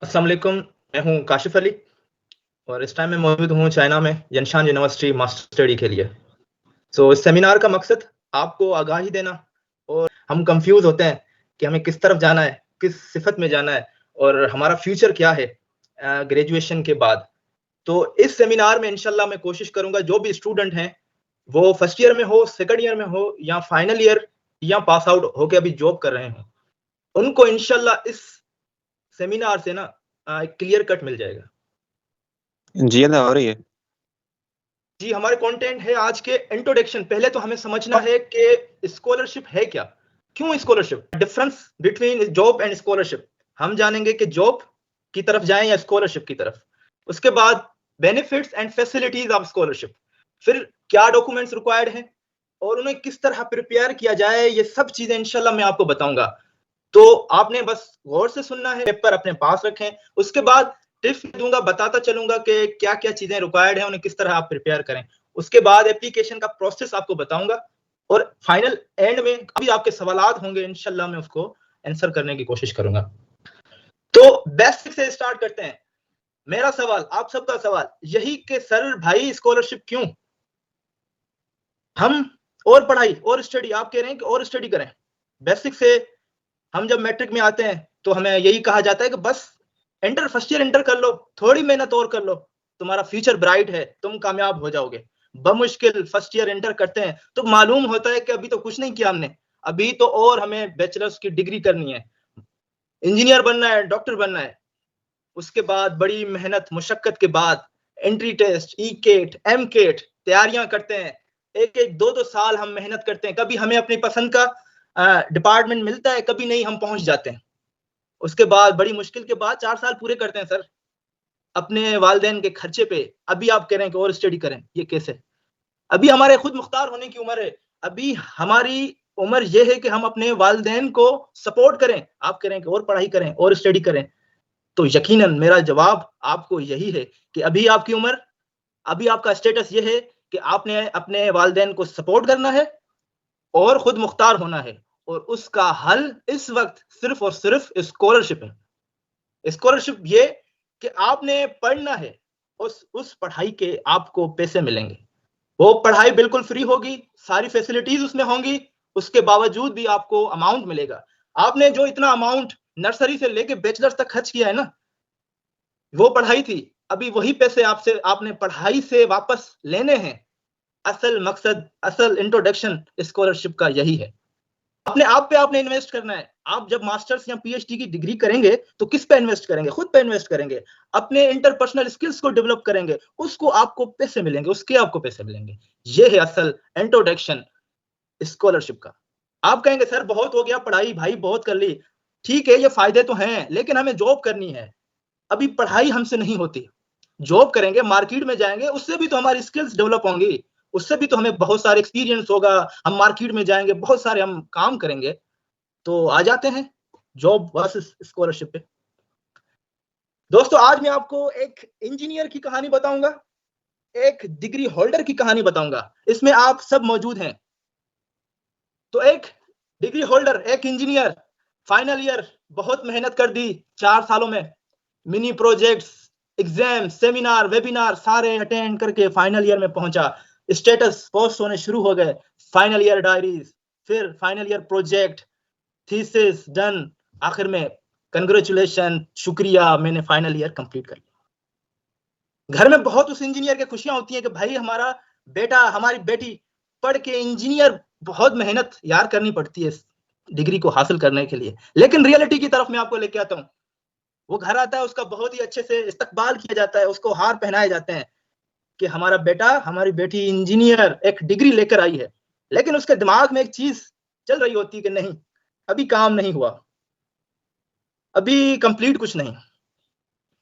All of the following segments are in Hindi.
अस्सलाम वालेकुम। मैं हूं काशिफ अली और इस टाइम मैं मौजूद हूं चाइना में यनशान यूनिवर्सिटी मास्टर स्टडी के लिए। इस सेमिनार का मकसद आपको आगाही देना। और हम कंफ्यूज होते हैं कि हमें किस तरफ जाना है, किस सिफत में जाना है और हमारा फ्यूचर क्या है ग्रेजुएशन के बाद। तो इस सेमिनार में इंशाल्लाह मैं कोशिश करूंगा जो भी स्टूडेंट हैं वो फर्स्ट ईयर में हो, सेकंड ईयर में हो या फाइनल ईयर या पास आउट होके अभी जॉब कर रहे हो, उनको इंशाल्लाह इस सेमिनार से ना क्लियर कट मिल जाएगा। जी अल्लाह हो रही है। जी, हमारे कंटेंट है आज के इंट्रोडक्शन। पहले तो हमें समझना है कि स्कॉलरशिप है क्या, क्यों scholarship, difference between job and scholarship. हम जानेंगे कि जॉब की तरफ जाएं या स्कॉलरशिप की तरफ। उसके बाद benefits and facilities of scholarship, फिर क्या डॉक्यूमेंट्स रिक्वायर्ड हैं और उन्हें किस तरह प्रिपेयर किया जाए, ये सब चीजें इंशाल्लाह मैं आपको बताऊंगा। तो आपने बस गौर से सुनना है, पेपर अपने पास रखें। उसके बाद टिप्स दूंगा, बताता चलूंगा कि क्या क्या चीजें रिक्वायर्ड हैं, उन्हें किस तरह आप प्रिपेयर करें। उसके बाद एप्लीकेशन का प्रोसेस आपको बताऊंगा और फाइनल एंड में अभी आपके सवालात होंगे, इंशाल्लाह मैं उसको आंसर करने की कोशिश करूंगा। तो बेसिक से स्टार्ट करते हैं। मेरा सवाल, आप सबका सवाल यही कि सर भाई स्कॉलरशिप क्यों? हम और पढ़ाई और स्टडी, आप कह रहे हैं कि और स्टडी करें। बेसिक से हम जब मैट्रिक में आते हैं तो हमें यही कहा जाता है कि बस इंटर, फर्स्ट ईयर इंटर कर लो, थोड़ी मेहनत और कर लो, तुम्हारा फ्यूचर ब्राइट है, तुम कामयाब हो जाओगे। बमुश्किल फर्स्ट ईयर इंटर करते हैं तो मालूम होता है कि अभी तो कुछ नहीं किया हमने, अभी तो और हमें बैचलर्स की डिग्री करनी है, इंजीनियर बनना है, डॉक्टर बनना है। उसके बाद बड़ी मेहनत मुशक्कत के बाद एंट्री टेस्ट, ई केट, एम केट तैयारियां करते हैं। एक एक दो दो साल हम मेहनत करते हैं, कभी हमें अपनी पसंद का डिपार्टमेंट मिलता है, कभी नहीं, हम पहुंच जाते हैं। उसके बाद बड़ी मुश्किल के बाद 4 साल पूरे करते हैं सर अपने वालिदैन के खर्चे पे। अभी आप कह रहे हैं कि और स्टडी करें, ये कैसे? अभी हमारे खुद मुख्तार होने की उम्र है, अभी हमारी उम्र ये है कि हम अपने वालिदैन को सपोर्ट करें। आप कह रहे हैं कि और पढ़ाई करें और स्टडी करें, तो यकीनन मेरा जवाब आपको यही है कि अभी आपकी उम्र, अभी आपका स्टेटस ये है कि आपने अपने वालिदैन को सपोर्ट करना है और खुद मुख्तार होना है। और उसका हल इस वक्त सिर्फ और सिर्फ स्कॉलरशिप है। स्कॉलरशिप ये कि आपने पढ़ना है, उस पढ़ाई के आपको पैसे मिलेंगे। वो पढ़ाई बिल्कुल फ्री होगी, सारी फैसिलिटीज उसमें होंगी, उसके बावजूद भी आपको अमाउंट मिलेगा। आपने जो इतना अमाउंट नर्सरी से लेके बैचलर्स तक खर्च किया है ना, वो पढ़ाई थी। अभी वही पैसे आपसे, आपने पढ़ाई से वापस लेने हैं। असल मकसद, असल इंट्रोडक्शन स्कॉलरशिप का यही है। अपने आप पे आपने इन्वेस्ट करना है। आप जब मास्टर्स या पीएचडी की डिग्री करेंगे तो किस पे इन्वेस्ट करेंगे? खुद पे इन्वेस्ट करेंगे, अपने इंटरपर्सनल स्किल्स को डेवलप करेंगे, उसको आपको पैसे मिलेंगे, उसके आपको पैसे मिलेंगे। ये है असल इंट्रोडक्शन स्कॉलरशिप का। आप कहेंगे सर बहुत हो गया पढ़ाई, भाई बहुत कर ली। ठीक है, ये फायदे तो हैं, लेकिन हमें जॉब करनी है। अभी पढ़ाई हमसे नहीं होती, जॉब करेंगे, मार्केट में जाएंगे, उससे भी तो हमारी स्किल्स डेवलप होंगी, उससे भी तो हमें बहुत सारे एक्सपीरियंस होगा। हम मार्केट में जाएंगे, बहुत सारे हम काम करेंगे। तो आ जाते हैं जॉब वर्सेस स्कॉलरशिप पे। दोस्तों, आज मैं आपको एक इंजीनियर की कहानी बताऊंगा, एक डिग्री होल्डर की कहानी बताऊंगा। इसमें आप सब मौजूद हैं। तो एक डिग्री होल्डर, एक इंजीनियर, फाइनल ईयर, बहुत मेहनत कर दी 4 सालों में, mini projects, exam, seminar, webinar सारे अटेंड करके फाइनल ईयर में पहुंचा। स्टेटस पोस्ट होने शुरू हो गए, फाइनल ईयर डायरीज, फिर final year project, thesis done. आखिर में कंग्रेचुलेशन, शुक्रिया, मैंने फाइनल ईयर कंप्लीट कर लिया। घर में बहुत उस इंजीनियर की खुशियां होती हैं कि भाई हमारा बेटा, हमारी बेटी पढ़ के इंजीनियर। बहुत मेहनत यार करनी पड़ती है इस डिग्री को हासिल करने के लिए। लेकिन रियलिटी की तरफ मैं आपको लेके आता हूँ। वो घर आता है, उसका बहुत ही अच्छे से इस्तकबाल किया जाता है, उसको हार पहनाए जाते हैं कि हमारा बेटा, हमारी बेटी इंजीनियर, एक डिग्री लेकर आई है। लेकिन उसके दिमाग में एक चीज चल रही होती है कि नहीं, अभी काम नहीं हुआ, अभी कंप्लीट कुछ नहीं।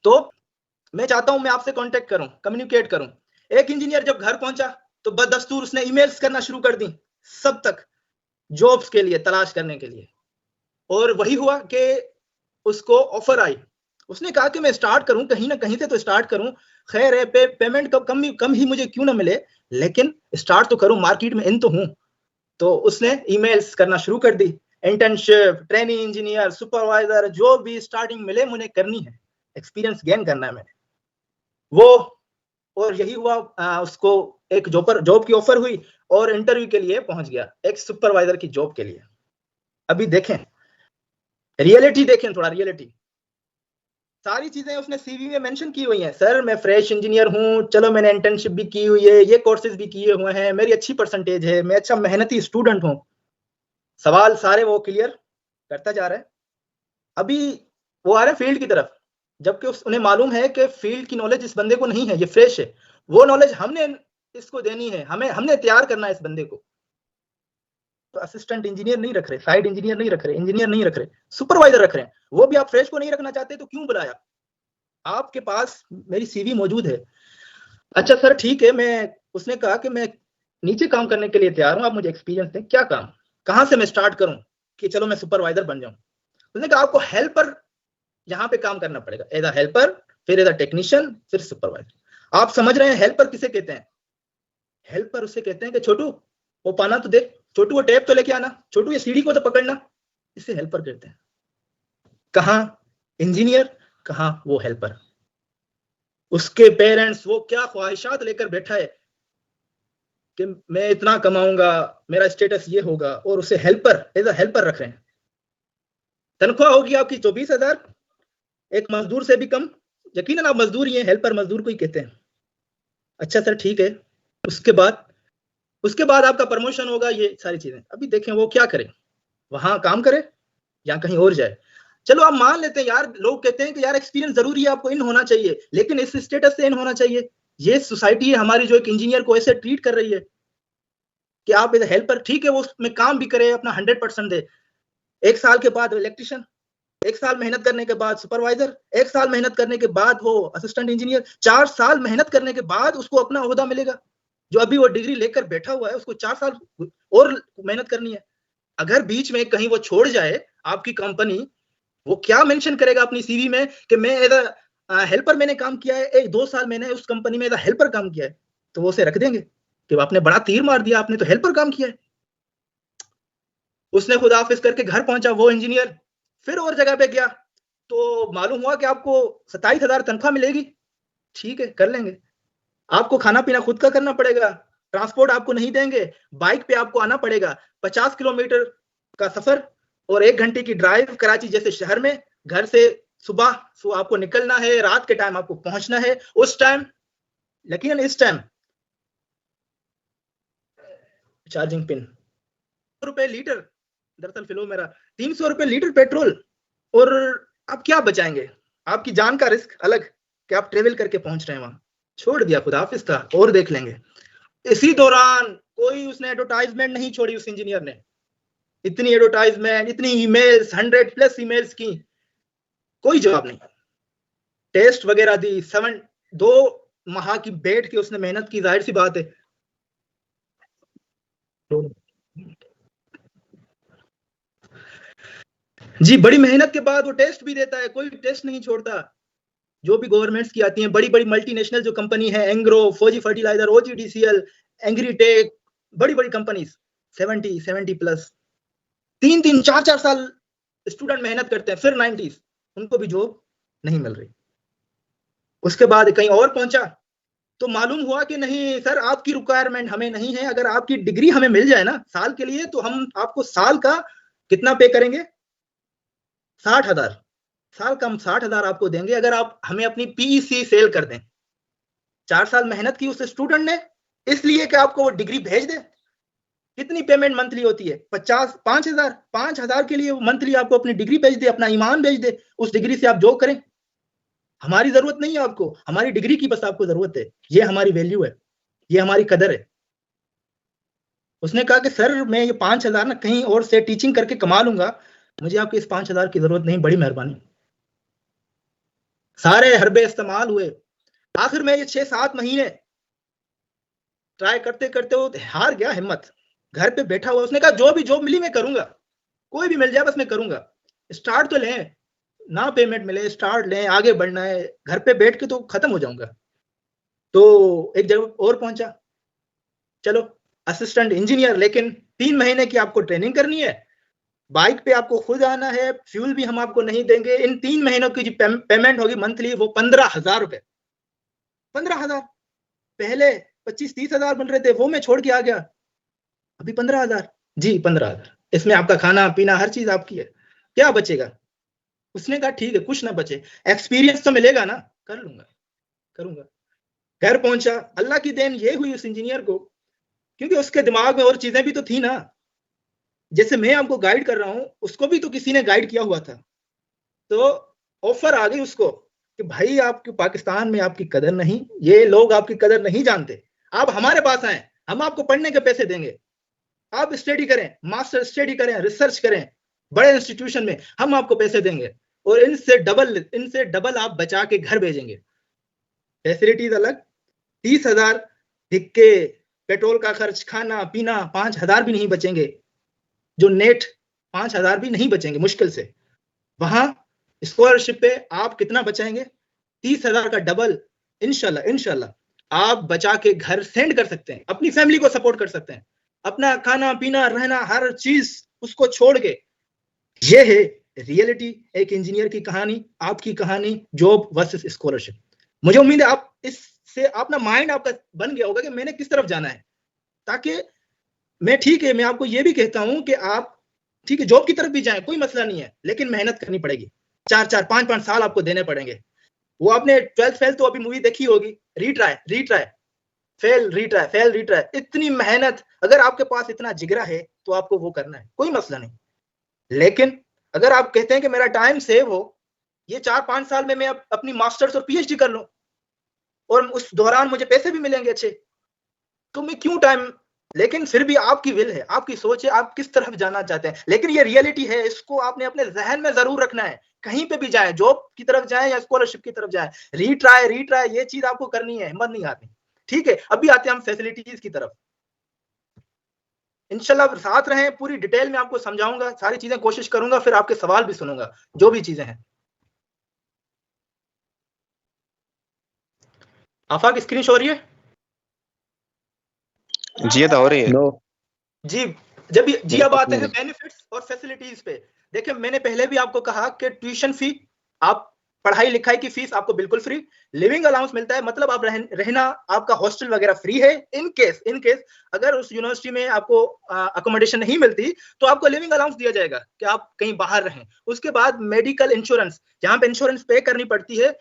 तो मैं चाहता हूं मैं आपसे कांटेक्ट करूं, कम्युनिकेट करूं। एक इंजीनियर जब घर पहुंचा तो बदस्तूर उसने ईमेल्स करना शुरू कर दी सब तक, जॉब्स के लिए तलाश करने के लिए। और वही हुआ कि उसको ऑफर आई। उसने कहा कि मैं स्टार्ट करूं, कहीं ना कहीं से तो स्टार्ट करूं। खैर है, पेमेंट कम ही मुझे क्यों ना मिले, लेकिन स्टार्ट तो करूं, मार्केट में इन तो हूं। तो उसने ईमेल्स करना शुरू कर दी। इंटर्नशिप, ट्रेनिंग इंजीनियर, सुपरवाइजर, जो भी स्टार्टिंग मिले मुझे करनी है। एक्सपीरियंस गेन करना है मैंने। वो और यही हुआ, उसको एक जॉब की ऑफर हुई और इंटरव्यू के लिए पहुंच गया, एक सुपरवाइजर की जॉब के लिए। अभी देखें रियलिटी, देखें थोड़ा रियलिटी। सारी चीजें उसने सीवी में मेंशन की हुई हैं। सर मैं फ्रेश इंजीनियर हूं, चलो मैंने इंटर्नशिप भी की हुई है, ये कोर्सेज भी किए हुए हैं, मेरी अच्छी परसेंटेज है, मैं अच्छा मेहनती स्टूडेंट हूं। सवाल सारे वो क्लियर करता जा रहा है। अभी वो आ रहे हैं फील्ड की तरफ, जबकि उन्हें मालूम है कि फील्ड की नॉलेज इस बंदे को नहीं है, ये फ्रेश है। वो नॉलेज हमने इसको देनी है, हमने तैयार करना है इस बंदे को। तो असिस्टेंट इंजीनियर नहीं रख रहे, साइड इंजीनियर नहीं रख रहे, इंजीनियर नहीं रख रहे, सुपरवाइजर रख रहे हैं। वो भी आप फ्रेश को नहीं रखना चाहते तो क्यों बुलाया? आपके पास मेरी सीवी मौजूद है। अच्छा सर ठीक है, उसने कहा कि मैं नीचे काम करने के लिए तैयार हूं, आप मुझे एक्सपीरियंस दें। क्या काम, कहां से मैं स्टार्ट करूं कि चलो मैं सुपरवाइजर बन जाऊं? उसने कहा आपको हेल्पर यहां पे काम करना पड़ेगा, एज अ हेल्पर, फिर एज अ टेक्नीशियन, फिर सुपरवाइजर। आप समझ रहे हैं हेल्पर किसे कहते हैं? हेल्पर उसे कहते हैं कि छोटू वो पाना तो देख, छोटू वो टेप तो लेके आना, छोटू ये सीढ़ी को तो पकड़ना, इसे हेल्पर कहते हैं। कहां इंजीनियर, कहां वो हेल्पर। उसके पेरेंट्स वो क्या ख्वाहिशात लेकर बैठा है कि मैं इतना कमाऊंगा, मेरा स्टेटस ये होगा, और उसे हेल्पर, एज अ हेल्पर रख रहे हैं। तनख्वाह होगी आपकी 24,000, एक मजदूर से भी कम। यकीनन आप मजदूर ही हैं, हेल्पर मजदूर को ही कहते हैं। अच्छा सर ठीक है, उसके बाद आपका प्रमोशन होगा, ये सारी चीजें। अभी देखें वो क्या करे, वहां काम करे या कहीं और जाए। चलो आप मान लेते हैं यार, लोग कहते हैं कि यार एक्सपीरियंस जरूरी है, आपको इन होना चाहिए, लेकिन इस स्टेटस से इन होना चाहिए। ये सोसाइटी है हमारी जो एक इंजीनियर को ऐसे ट्रीट कर रही है कि आप एज हेल्पर, ठीक है वो उसमें काम भी करे, अपना 100% दे। 1 साल के बाद इलेक्ट्रिशियन, 1 साल मेहनत करने के बाद सुपरवाइजर, 1 साल मेहनत करने के बाद वो असिस्टेंट इंजीनियर, 4 साल मेहनत करने के बाद उसको अपना ओहदा मिलेगा। जो अभी वो डिग्री लेकर बैठा हुआ है उसको 4 साल और मेहनत करनी है। अगर बीच में कहीं वो छोड़ जाए आपकी कंपनी, वो क्या मेंशन करेगा अपनी सीवी में कि मैं एज अ हेल्पर मैंने काम किया है, 1-2 साल मैंने उस कंपनी में एज अ हेल्पर काम किया है, तो वो उसे रख देंगे कि आपने बड़ा तीर मार दिया, आपने तो हेल्पर काम किया है। उसने खुद ऑफिस करके घर पहुंचा वो इंजीनियर, फिर और जगह पे गया तो मालूम हुआ कि आपको 27,000 तनख्वाह मिलेगी। ठीक है कर लेंगे, आपको खाना पीना खुद का करना पड़ेगा, ट्रांसपोर्ट आपको नहीं देंगे, बाइक पे आपको आना पड़ेगा, 50 किलोमीटर का सफर और 1 घंटे की ड्राइव कराची जैसे शहर में। घर से सुबह आपको निकलना है, रात के टाइम आपको पहुंचना है। उस टाइम, लेकिन इस टाइम चार्जिंग पिन रुपए लीटर, दरअसल फिलो मेरा 300 रुपए लीटर पेट्रोल। और आप क्या बचाएंगे? आपकी जान का रिस्क अलग कि आप ट्रेवल करके पहुंच रहे हैं वहां। छोड़ दिया, खुदा हाफिज था, और देख लेंगे। इसी दौरान कोई उसने एडवर्टाइजमेंट नहीं छोड़ी उस इंजीनियर ने। इतनी एडवर्टाइजमेंट, इतनी ईमेल्स, 100+ ईमेल्स की, कोई जवाब नहीं। टेस्ट वगैरह दी, 2 माह की बैठ के उसने मेहनत की, जाहिर सी बात है। जी बड़ी मेहनत के बाद वो टेस्ट भी देता है, कोई टेस्ट नहीं छोड़ता। जो भी गवर्नमेंट्स की आती हैं, बड़ी बड़ी मल्टीनेशनल जो कंपनी है, एंग्रो, फौजी फर्टिलाइजर, OGDCL, एंग्रीटेक, बड़ी बड़ी कंपनीज, 70+ 3-4 साल स्टूडेंट मेहनत करते हैं, फिर 90s, उनको भी जॉब नहीं मिल रही। उसके बाद कहीं और पहुंचा तो मालूम हुआ कि नहीं सर आपकी रिक्वायरमेंट हमें नहीं है, अगर आपकी डिग्री हमें मिल जाए ना साल के लिए, तो हम आपको साल का कितना पे करेंगे, 60,000। साल का हम 60,000 आपको देंगे अगर आप हमें अपनी PEC सेल कर दें। 4 साल मेहनत की उस स्टूडेंट ने, इसलिए कि आपको वो डिग्री भेज दे। कितनी पेमेंट मंथली होती है? 5,000 के लिए मंथली आपको अपनी डिग्री भेज दे, अपना ईमान भेज दे, उस डिग्री से आप जो करें। हमारी जरूरत नहीं है आपको, हमारी डिग्री की बस आपको जरूरत है, ये हमारी वैल्यू है, ये हमारी कदर है। उसने कहा कि सर मैं ये 5,000 ना कहीं और से टीचिंग करके कमा लूंगा, मुझे आपकी इस 5,000 की जरूरत नहीं, बड़ी मेहरबानी। सारे हरबे इस्तेमाल हुए। आखिर में ये 6-7 महीने ट्राई करते करते वो हार गया हिम्मत, घर पे बैठा हुआ। उसने कहा जो भी जॉब मिली मैं करूंगा, कोई भी मिल जाए बस मैं करूंगा। स्टार्ट तो लें, ना पेमेंट मिले स्टार्ट लें, आगे बढ़ना है, घर पे बैठ के तो खत्म हो जाऊंगा। तो एक जगह और पहुंचा, चलो असिस्टेंट इंजीनियर, लेकिन 3 महीने की आपको ट्रेनिंग करनी है, बाइक पे आपको खुद आना है, फ्यूल भी हम आपको नहीं देंगे। इन 3 महीनों की जो पेमेंट होगी मंथली, वो 15,000 रुपए। 15,000। पहले 25-30,000 बन रहे थे, वो मैं छोड़ के आ गया, अभी 15,000। जी 15,000, इसमें आपका खाना पीना हर चीज आपकी है, क्या बचेगा? उसने कहा ठीक है, कुछ ना बचे, एक्सपीरियंस तो मिलेगा ना, कर लूंगा, करूंगा। घर पहुंचा, अल्लाह की देन ये हुई उस इंजीनियर को, क्योंकि उसके दिमाग में और चीजें भी तो थी ना। जैसे मैं आपको गाइड कर रहा हूं, उसको भी तो किसी ने गाइड किया हुआ था। तो ऑफर आ गई उसको कि भाई आपके पाकिस्तान में आपकी कदर नहीं, ये लोग आपकी कदर नहीं जानते, आप हमारे पास आए, हम आपको पढ़ने के पैसे देंगे, आप स्टडी करें, मास्टर स्टडी करें, रिसर्च करें बड़े इंस्टीट्यूशन में, हम आपको पैसे देंगे और इनसे डबल आप बचा के घर भेजेंगे। फैसिलिटीज अलग, 30,000 धिक्के, पेट्रोल का खर्च, खाना पीना, 5,000 भी नहीं बचेंगे, जो नेट 5,000 भी नहीं बचेंगे मुश्किल से। वहां स्कॉलरशिप पे आप कितना बचाएंगे? 30,000 का डबल, इंशाल्लाह आप बचा के घर सेंड कर सकते हैं, अपनी फैमिली को सपोर्ट कर सकते हैं, अपना खाना पीना रहना हर चीज उसको छोड़ के। ये है रियलिटी, एक इंजीनियर की कहानी, आपकी कहानी, जॉब वर्सेस स्कॉलरशिप। मुझे उम्मीद है आप इससे अपना माइंड आपका बन गया होगा कि मैंने किस तरफ जाना है, ताकि मैं ठीक है, मैं आपको ये भी कहता हूं कि आप ठीक है जॉब की तरफ भी जाएं, कोई मसला नहीं है, लेकिन मेहनत करनी पड़ेगी, 4-4 5-5 साल आपको देने पड़ेंगे। वो आपने 12th फेल तो अभी मूवी देखी होगी, रीट्राई फेल रीट्राई, इतनी मेहनत, अगर आपके पास इतना जिगरा है तो आपको वो करना है, कोई मसला नहीं। लेकिन अगर आप कहते हैं कि मेरा टाइम सेव हो, ये 4-5 साल में मैं अपनी मास्टर्स और पीएचडी कर लूं और उस दौरान मुझे पैसे भी मिलेंगे अच्छे, तो मैं क्यों टाइम, लेकिन फिर भी आपकी विल है, आपकी सोच है, आप किस तरफ जाना चाहते हैं। लेकिन ये रियलिटी है, इसको आपने अपने जहन में जरूर रखना है, कहीं पे भी जाए, जॉब की तरफ जाए या स्कॉलरशिप की तरफ जाए, रीट्राई ये चीज आपको करनी है, हिम्मत नहीं आती। ठीक है, अभी आते हैं हम फैसिलिटीज की तरफ। इंशाल्लाह साथ रहें, पूरी डिटेल में आपको समझाऊंगा, सारी चीजें कोशिश करूंगा, फिर आपके सवाल भी सुनूंगा, जो भी चीजें हैं। आफाक स्क्रीन शो हो रही है? जी तो हो रही है। जी जी अब आते हैं बेनिफिट्स और फैसिलिटीज पे। देखिए मैंने पहले भी आपको कहा कि ट्यूशन फी, आप पढ़ाई लिखाई की फीस आपको बिल्कुल फ्री, लिविंग अलाउंस मिलता है, मतलब आप रहना आपका हॉस्टल वगैरह फ्री है। इन केस अगर उस यूनिवर्सिटी में आपको अकोमोडेशन नहीं मिलती तो आपको लिविंग अलाउंस दिया जाएगा कि आप कहीं बाहर रहें। उसके बाद मेडिकल इंश्योरेंस, जहां पे इंश्योरेंस पे करनी पड़ती है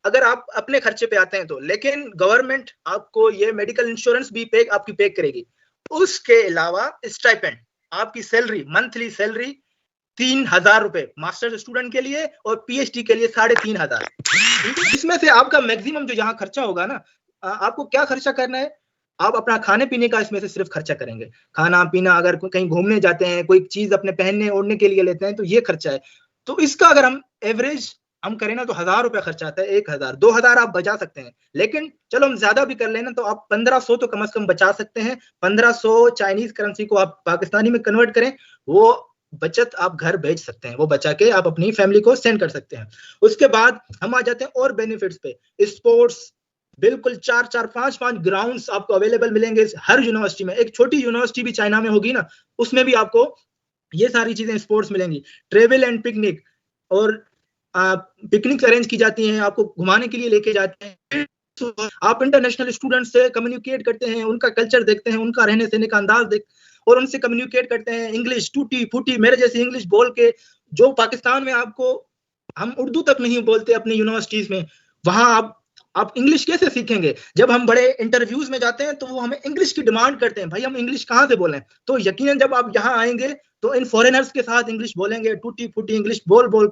अगर आप अपने खर्चे पे आते हैं तो, लेकिन गवर्नमेंट आपको ये मेडिकल इंश्योरेंस भी आपकी पे करेगी। उसके अलावा स्टाइपेंड, आपकी सैलरी, मंथली सैलरी 3,000 रुपए मास्टर्स स्टूडेंट के लिए और पीएचडी के लिए 3,500। इसमें से आपका मैक्सिमम जो यहाँ खर्चा होगा ना, आपको क्या खर्चा करना है, आप अपना खाने पीने का इसमें से सिर्फ खर्चा करेंगे, खाना पीना, अगर कहीं घूमने जाते हैं, कोई चीज अपने पहनने ओढ़ने के लिए लेते हैं तो ये खर्चा है। तो इसका अगर हम एवरेज हम करें ना तो 1,000 रुपया खर्चा आता है, 1,000 2,000 आप बचा सकते हैं। लेकिन चलो हम ज्यादा भी कर लेना तो आप 1,500 तो कम से कम बचा सकते हैं। 1,500 चाइनीज करेंसी को आप पाकिस्तानी में कन्वर्ट करें, वो बचत आप घर भेज सकते हैं, वो बचा के आप अपनी फैमिली को सेंड कर सकते हैं। उसके बाद हम आ जाते हैं और बेनिफिट्स पे। स्पोर्ट्स बिल्कुल 4-4 5-5 ग्राउंड्स आपको अवेलेबल मिलेंगे हर यूनिवर्सिटी में। एक छोटी यूनिवर्सिटी भी चाइना में होगी ना, उसमें भी आपको ये सारी चीजें स्पोर्ट्स मिलेंगी। ट्रेवल एंड पिकनिक, और पिकनिक अरेंज की जाती हैं, आपको घुमाने के लिए लेके जाते हैं। आप इंटरनेशनल स्टूडेंट से कम्युनिकेट करते हैं, उनका कल्चर देखते हैं, उनका रहने सहने का अंदाज देख, और उनसे कम्युनिकेट करते हैं। इंग्लिश टूटी फूटी मेरे जैसी इंग्लिश बोल के, जो पाकिस्तान में आपको हम उर्दू तक नहीं बोलते अपनी यूनिवर्सिटीज में, वहां आप इंग्लिश कैसे सीखेंगे? जब हम बड़े इंटरव्यूज में जाते हैं तो वो हमें इंग्लिश की डिमांड करते हैं, भाई हम इंग्लिश कहाँ से बोलें? तो यकीनन जब आप यहाँ आएंगे तो इन फॉरेनर्स के साथ इंग्लिश बोलेंगे, टूटी फूटी इंग्लिश बोल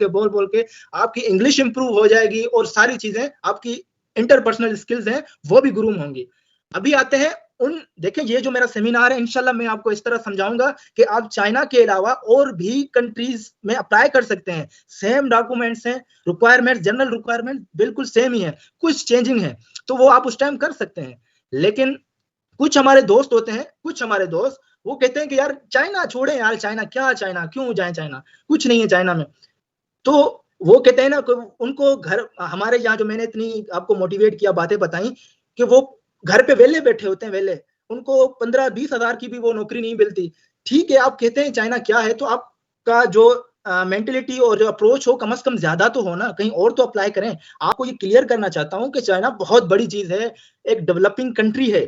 के आपकी इंग्लिश इंप्रूव हो जाएगी और सारी चीजें आपकी इंटरपर्सनल स्किल्स हैं वो भी ग्रूम होंगी। अभी आते हैं उन, देखिए ये जो मेरा सेमिनार है इंशाल्लाह मैं आपको इस तरह समझाऊंगा कि आप चाइना के अलावा और भी कंट्रीज में अप्लाई कर सकते हैं। सेम डॉक्यूमेंट्स हैं, रिक्वायरमेंट्स, जनरल रिक्वायरमेंट बिल्कुल सेम ही है, कुछ चेंजिंग है तो वो आप उस टाइम कर सकते हैं। लेकिन कुछ हमारे दोस्त होते हैं, कुछ हमारे दोस्त वो कहते हैं कि यार चाइना छोड़े यार, चाइना क्या, चाइना क्यों जाए, चाइना कुछ नहीं है चाइना में। तो वो कहते हैं ना उनको घर, हमारे यहाँ जो मैंने इतनी आपको मोटिवेट किया, बातें बताई कि वो घर पे वेले बैठे होते हैं, वेले, उनको 15-20 हजार की भी वो नौकरी नहीं मिलती। ठीक है, आप कहते हैं चाइना क्या है तो आप उसका जो मेंटेलिटी और जो अप्रोच हो कम से कम ज्यादा तो हो ना, कहीं और तो अप्लाई करें। आपको ये क्लियर करना चाहता हूँ कि चाइना बहुत बड़ी चीज है, एक डेवलपिंग कंट्री है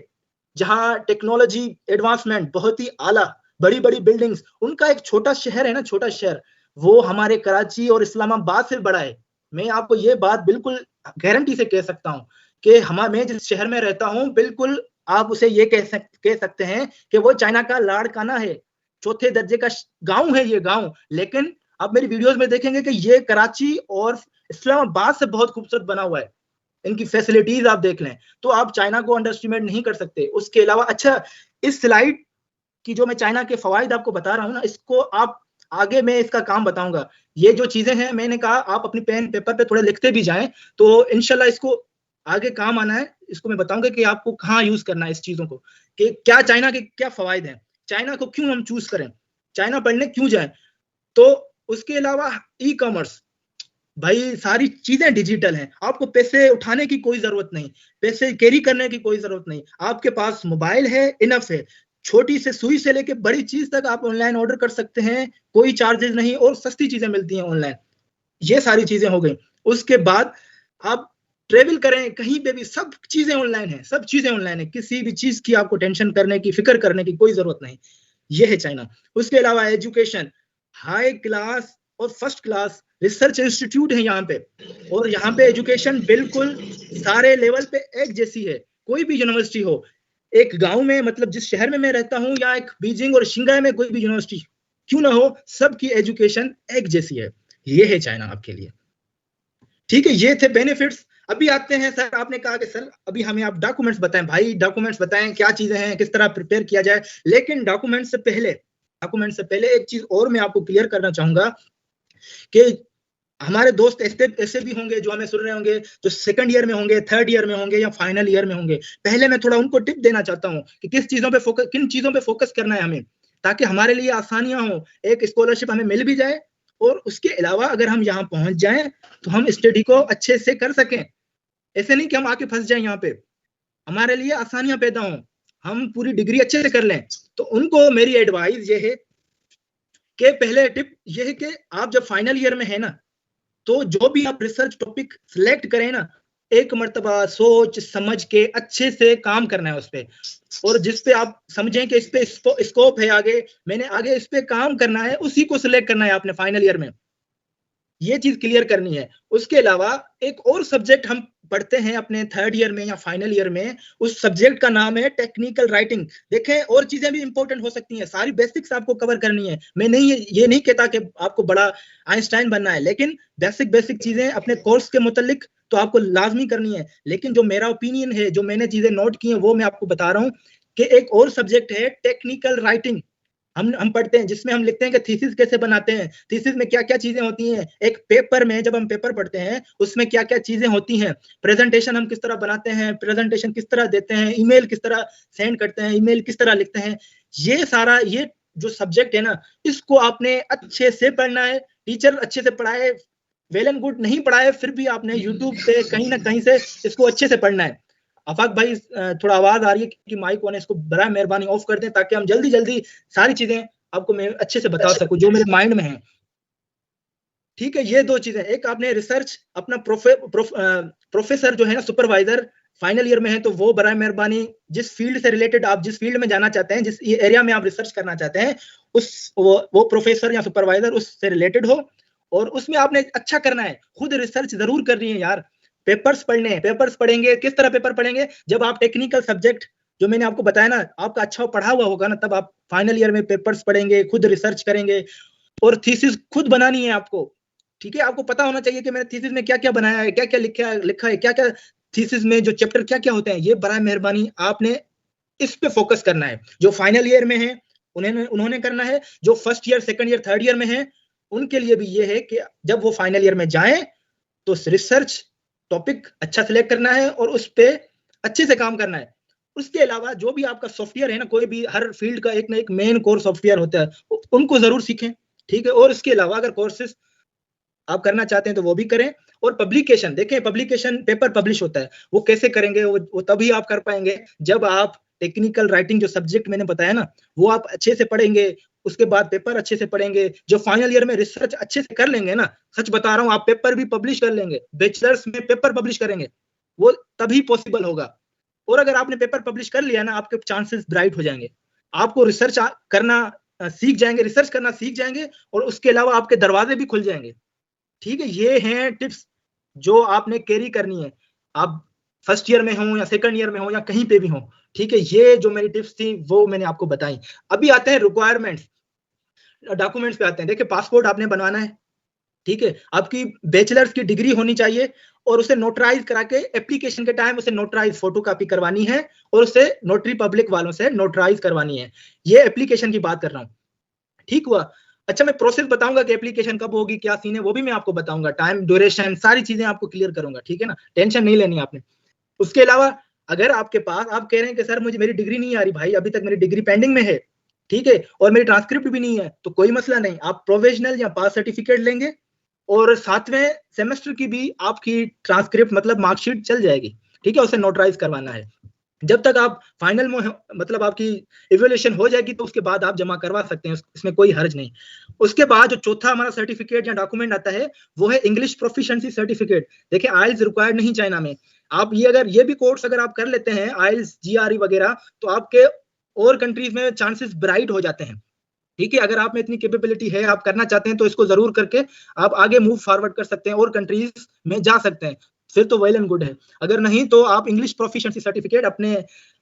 जहां टेक्नोलॉजी एडवांसमेंट बहुत ही आला, बड़ी बड़ी बिल्डिंग्स, उनका एक छोटा शहर है ना, छोटा शहर, वो हमारे कराची और इस्लामाबाद से बड़ा है। मैं आपको ये बात बिल्कुल गारंटी से कह सकता हूँ कि मैं जिस शहर में रहता हूँ, बिल्कुल आप उसे ये कह सकते हैं कि वो चाइना का लाड़काना है, चौथे दर्जे का गांव है ये गांव। लेकिन आप मेरी वीडियोस में देखेंगे कि ये कराची और इस्लामाबाद से बहुत खूबसूरत बना हुआ है। इनकी फैसिलिटीज आप देख लें तो आप चाइना को अंडर एस्टिमेट नहीं कर सकते। उसके अलावा अच्छा, इस स्लाइड की जो मैं चाइना के फवाइद आपको बता रहा हूँ ना, इसको आप आगे मैं इसका काम बताऊंगा। ये जो चीजें हैं, मैंने कहा आप अपनी पेन पेपर पे थोड़े लिखते भी जाएं तो इंशाल्लाह इसको आगे काम आना है। इसको मैं बताऊंगा कि आपको कहाँ यूज करना है इस चीजों को, कि क्या चाइना के क्या फवाइद हैं, चाइना को क्यों हम चूज करें, चाइना पढ़ने क्यों जाए। तो उसके अलावा ई कॉमर्स, भाई सारी चीजें डिजिटल हैं, आपको पैसे उठाने की कोई जरूरत नहीं, पैसे कैरी करने की कोई जरूरत नहीं, आपके पास मोबाइल है, इनफ है। छोटी से सुई से लेके बड़ी चीज तक आप ऑनलाइन ऑर्डर कर सकते हैं, कोई चार्जेस नहीं, और सस्ती चीजें मिलती हैं ऑनलाइन। ये सारी चीजें हो गई। उसके बाद आप ट्रेवल करें कहीं पे भी, सब चीजें ऑनलाइन है, सब चीजें ऑनलाइन है, किसी भी चीज की आपको टेंशन करने की, फिक्र करने की कोई जरूरत नहीं। ये है चाइना। उसके अलावा एजुकेशन, हाई क्लास और फर्स्ट क्लास रिसर्च इंस्टीट्यूट है यहाँ पे, और यहाँ पे एजुकेशन बिल्कुल सारे लेवल पे एक जैसी है, कोई भी यूनिवर्सिटी हो, एक गांव में, मतलब जिस शहर में मैं रहता हूँ, या एक बीजिंग और शिंगाई में कोई भी यूनिवर्सिटी क्यों ना हो, सबकी एजुकेशन एक जैसी है। ये है चाइना आपके लिए। ठीक है, ये थे बेनिफिट्स। अभी आते हैं सर, आपने कहा कि सर अभी हमें आप डॉक्यूमेंट्स बताएं। भाई डॉक्यूमेंट्स बताएं, क्या चीजें हैं, किस तरह प्रिपेयर किया जाए। लेकिन डॉक्यूमेंट से पहले एक चीज और मैं आपको क्लियर करना चाहूंगा कि हमारे दोस्त ऐसे भी होंगे जो हमें सुन रहे होंगे, जो सेकंड ईयर में होंगे, थर्ड ईयर में होंगे, या फाइनल ईयर में होंगे। पहले मैं थोड़ा उनको टिप देना चाहता हूँ कि किन चीजों पे फोकस करना है हमें, ताकि हमारे लिए आसानियां हो, एक स्कॉलरशिप हमें मिल भी जाए, और उसके अलावा अगर हम यहाँ पहुंच जाएं तो हम स्टडी को अच्छे से कर सकें। ऐसे नहीं कि हम आके फंस जाएं यहाँ पे, हमारे लिए आसानियां पैदा हों, हम पूरी डिग्री अच्छे से कर लें। तो उनको मेरी एडवाइस ये है कि पहले टिप ये है कि आप जब फाइनल ईयर में है ना, तो जो भी आप रिसर्च टॉपिक सिलेक्ट करें ना, एक मर्तबा सोच समझ के अच्छे से काम करना है उस पे, और जिस पे आप समझें कि इस पे स्कोप है, आगे मैंने आगे इस पे काम करना है, उसी को सिलेक्ट करना है आपने फाइनल ईयर में। ये चीज क्लियर करनी है। उसके अलावा एक और सब्जेक्ट हम पढ़ते हैं अपने थर्ड ईयर में या फाइनल ईयर में, उस सब्जेक्ट का नाम है टेक्निकल राइटिंग। देखें, और चीजें भी इंपॉर्टेंट हो सकती हैं, सारी बेसिक्स आपको कवर करनी है। मैं नहीं ये नहीं कहता कि आपको बड़ा आइंस्टाइन बनना है, लेकिन बेसिक चीजें अपने कोर्स के मुतालिक तो आपको लाजमी करनी है। लेकिन जो मेरा ओपिनियन है, जो मैंने चीजें नोट की हैं, वो मैं आपको बता रहा हूँ कि एक और सब्जेक्ट है टेक्निकल राइटिंग, हम पढ़ते हैं, जिसमें हम लिखते हैं कि थीसिस कैसे बनाते हैं, थीसिस में क्या क्या चीजें होती हैं, एक पेपर में जब हम पेपर पढ़ते हैं उसमें क्या क्या चीजें होती हैं, प्रेजेंटेशन हम किस तरह बनाते हैं, प्रेजेंटेशन किस तरह देते हैं, ईमेल किस तरह सेंड करते हैं, ईमेल किस तरह लिखते हैं। ये सारा ये जो सब्जेक्ट है ना, इसको आपने अच्छे से पढ़ना है। टीचर अच्छे से पढ़ाए, वेल एंड गुड, नहीं पढ़ाए फिर भी आपने यूट्यूब से कहीं ना कहीं से इसको अच्छे से पढ़ना है। आफाक भाई थोड़ा आवाज आ रही है कि माइक ऑन है, इसको बड़ा मेहरबानी ऑफ कर दें, ताकि हम जल्दी जल्दी सारी चीजें आपको मैं अच्छे से बता सकूं जो मेरे माइंड में है। ठीक है, ये दो चीजें, एक आपने रिसर्च, अपना प्रोफेसर जो है ना, सुपरवाइजर फाइनल ईयर में है, तो वो बड़ा मेहरबानी जिस फील्ड से रिलेटेड, आप जिस फील्ड में जाना चाहते हैं, जिस एरिया में आप रिसर्च करना चाहते हैं, वो प्रोफेसर या सुपरवाइजर उससे रिलेटेड हो, और उसमें आपने अच्छा करना है। खुद रिसर्च जरूर करनी है यार, पेपर्स पढ़ेंगे। किस तरह पेपर पढ़ेंगे, जब आप टेक्निकल सब्जेक्ट जो मैंने आपको बताया ना, आपका अच्छा पढ़ा हुआ होगा ना, तब आप फाइनल ईयर में पेपर्स पढ़ेंगे, खुद रिसर्च करेंगे, और थीसिस खुद बनानी है आपको। ठीक है, आपको पता होना चाहिए कि मैंने थीसिस में क्या क्या बनाया है, क्या क्या लिखा है, क्या क्या थीसिस में जो चैप्टर क्या क्या होते हैं। ये बड़ा मेहरबानी आपने इस पे फोकस करना है। जो फाइनल ईयर में है उन्होंने करना है, जो first year, second year, third year में है, उनके लिए भी ये है कि जब वो फाइनल ईयर में जाएं तो रिसर्च टॉपिक अच्छा सिलेक्ट करना है और उस पे अच्छे से काम करना है। उसके अलावा जो भी आपका सॉफ्टवेयर है ना, कोई भी हर फील्ड का एक ना एक मेन कोर सॉफ्टवेयर होता है, उनको जरूर सीखें। ठीक है, और इसके अलावा अगर कोर्सेज आप करना चाहते हैं तो वो भी करें। और पब्लिकेशन देखें, पब्लिकेशन पेपर पब्लिश होता है, वो कैसे करेंगे, वो तभी आप कर पाएंगे जब आप टेक्निकल राइटिंग जो सब्जेक्ट मैंने बताया ना, वो आप अच्छे से पढ़ेंगे, उसके बाद पेपर अच्छे से पढ़ेंगे, जो फाइनल ईयर में रिसर्च अच्छे से कर लेंगे ना, सच बता रहा हूँ, आप पेपर भी पब्लिश कर लेंगे, बैचलर्स में पेपर पब्लिश करेंगे, वो तभी पॉसिबल होगा। और अगर आपने पेपर पब्लिश कर लिया ना, आपके चांसेस ब्राइट हो जाएंगे, आपको रिसर्च करना सीख जाएंगे, रिसर्च करना सीख जाएंगे, और उसके अलावा आपके दरवाजे भी खुल जाएंगे। ठीक है, ये हैं टिप्स जो आपने कैरी करनी है, आप फर्स्ट ईयर में हो या सेकंड ईयर में हो या कहीं पे भी हो। ठीक है, ये जो मेरी टिप्स थी वो मैंने आपको बताई। अभी आते हैं रिक्वायरमेंट्स, डॉक्यूमेंट्स पे आते हैं। देखिए, पासपोर्ट आपने बनवाना है, ठीक है, आपकी बैचलर्स की डिग्री होनी चाहिए, और उसे नोटराइज करा के एप्लीकेशन के टाइम उसे नोटराइज फोटो कॉपी करवानी है, और उसे नोटरी पब्लिक वालों से नोटराइज करवानी है। ये एप्लीकेशन की बात कर रहा हूँ, ठीक हुआ। अच्छा, मैं प्रोसेस बताऊंगा कि एप्लीकेशन कब होगी, क्या सीन है, वो भी मैं आपको बताऊंगा, टाइम, ड्यूरेशन, सारी चीजें आपको क्लियर करूंगा, ठीक है ना, टेंशन नहीं लेनी आपने। उसके अलावा अगर आपके पास, आप कह रहे हैं कि सर मुझे मेरी डिग्री नहीं आ रही, भाई अभी तक मेरी डिग्री पेंडिंग में है, ठीक है, और मेरी ट्रांसक्रिप्ट भी नहीं है, तो कोई मसला नहीं, आप प्रोविजनल या पास सर्टिफिकेट लेंगे, और 7वें सेमेस्टर की भी आपकी ट्रांसक्रिप्ट मतलब मार्कशीट चल जाएगी, ठीक है, उसे नोटराइज करवाना है। जब तक आप फाइनल में मतलब आपकी इवैल्यूएशन हो जाएगी तो उसके बाद आप जमा करवा सकते हैं, इसमें कोई हर्ज नहीं। उसके बाद जो चौथा हमारा सर्टिफिकेट या डॉक्यूमेंट आता है वो है इंग्लिश प्रोफिशिएंसी सर्टिफिकेट। देखिए, आइल्स रिक्वायर्ड नहीं चाइना में, आप ये भी कोर्स अगर आप कर लेते हैं, आइल्स, जीआरई वगैरह, तो आपके और कंट्रीज में चांसेस ब्राइट हो जाते हैं। ठीक है, अगर आप में इतनी कैपेबिलिटी है, आप करना चाहते हैं, तो इसको जरूर करके आप आगे मूव फॉरवर्ड कर सकते हैं और कंट्रीज में जा सकते हैं, फिर तो वेल एंड गुड है। अगर नहीं तो आप इंग्लिश प्रोफिशिएंसी सर्टिफिकेट अपने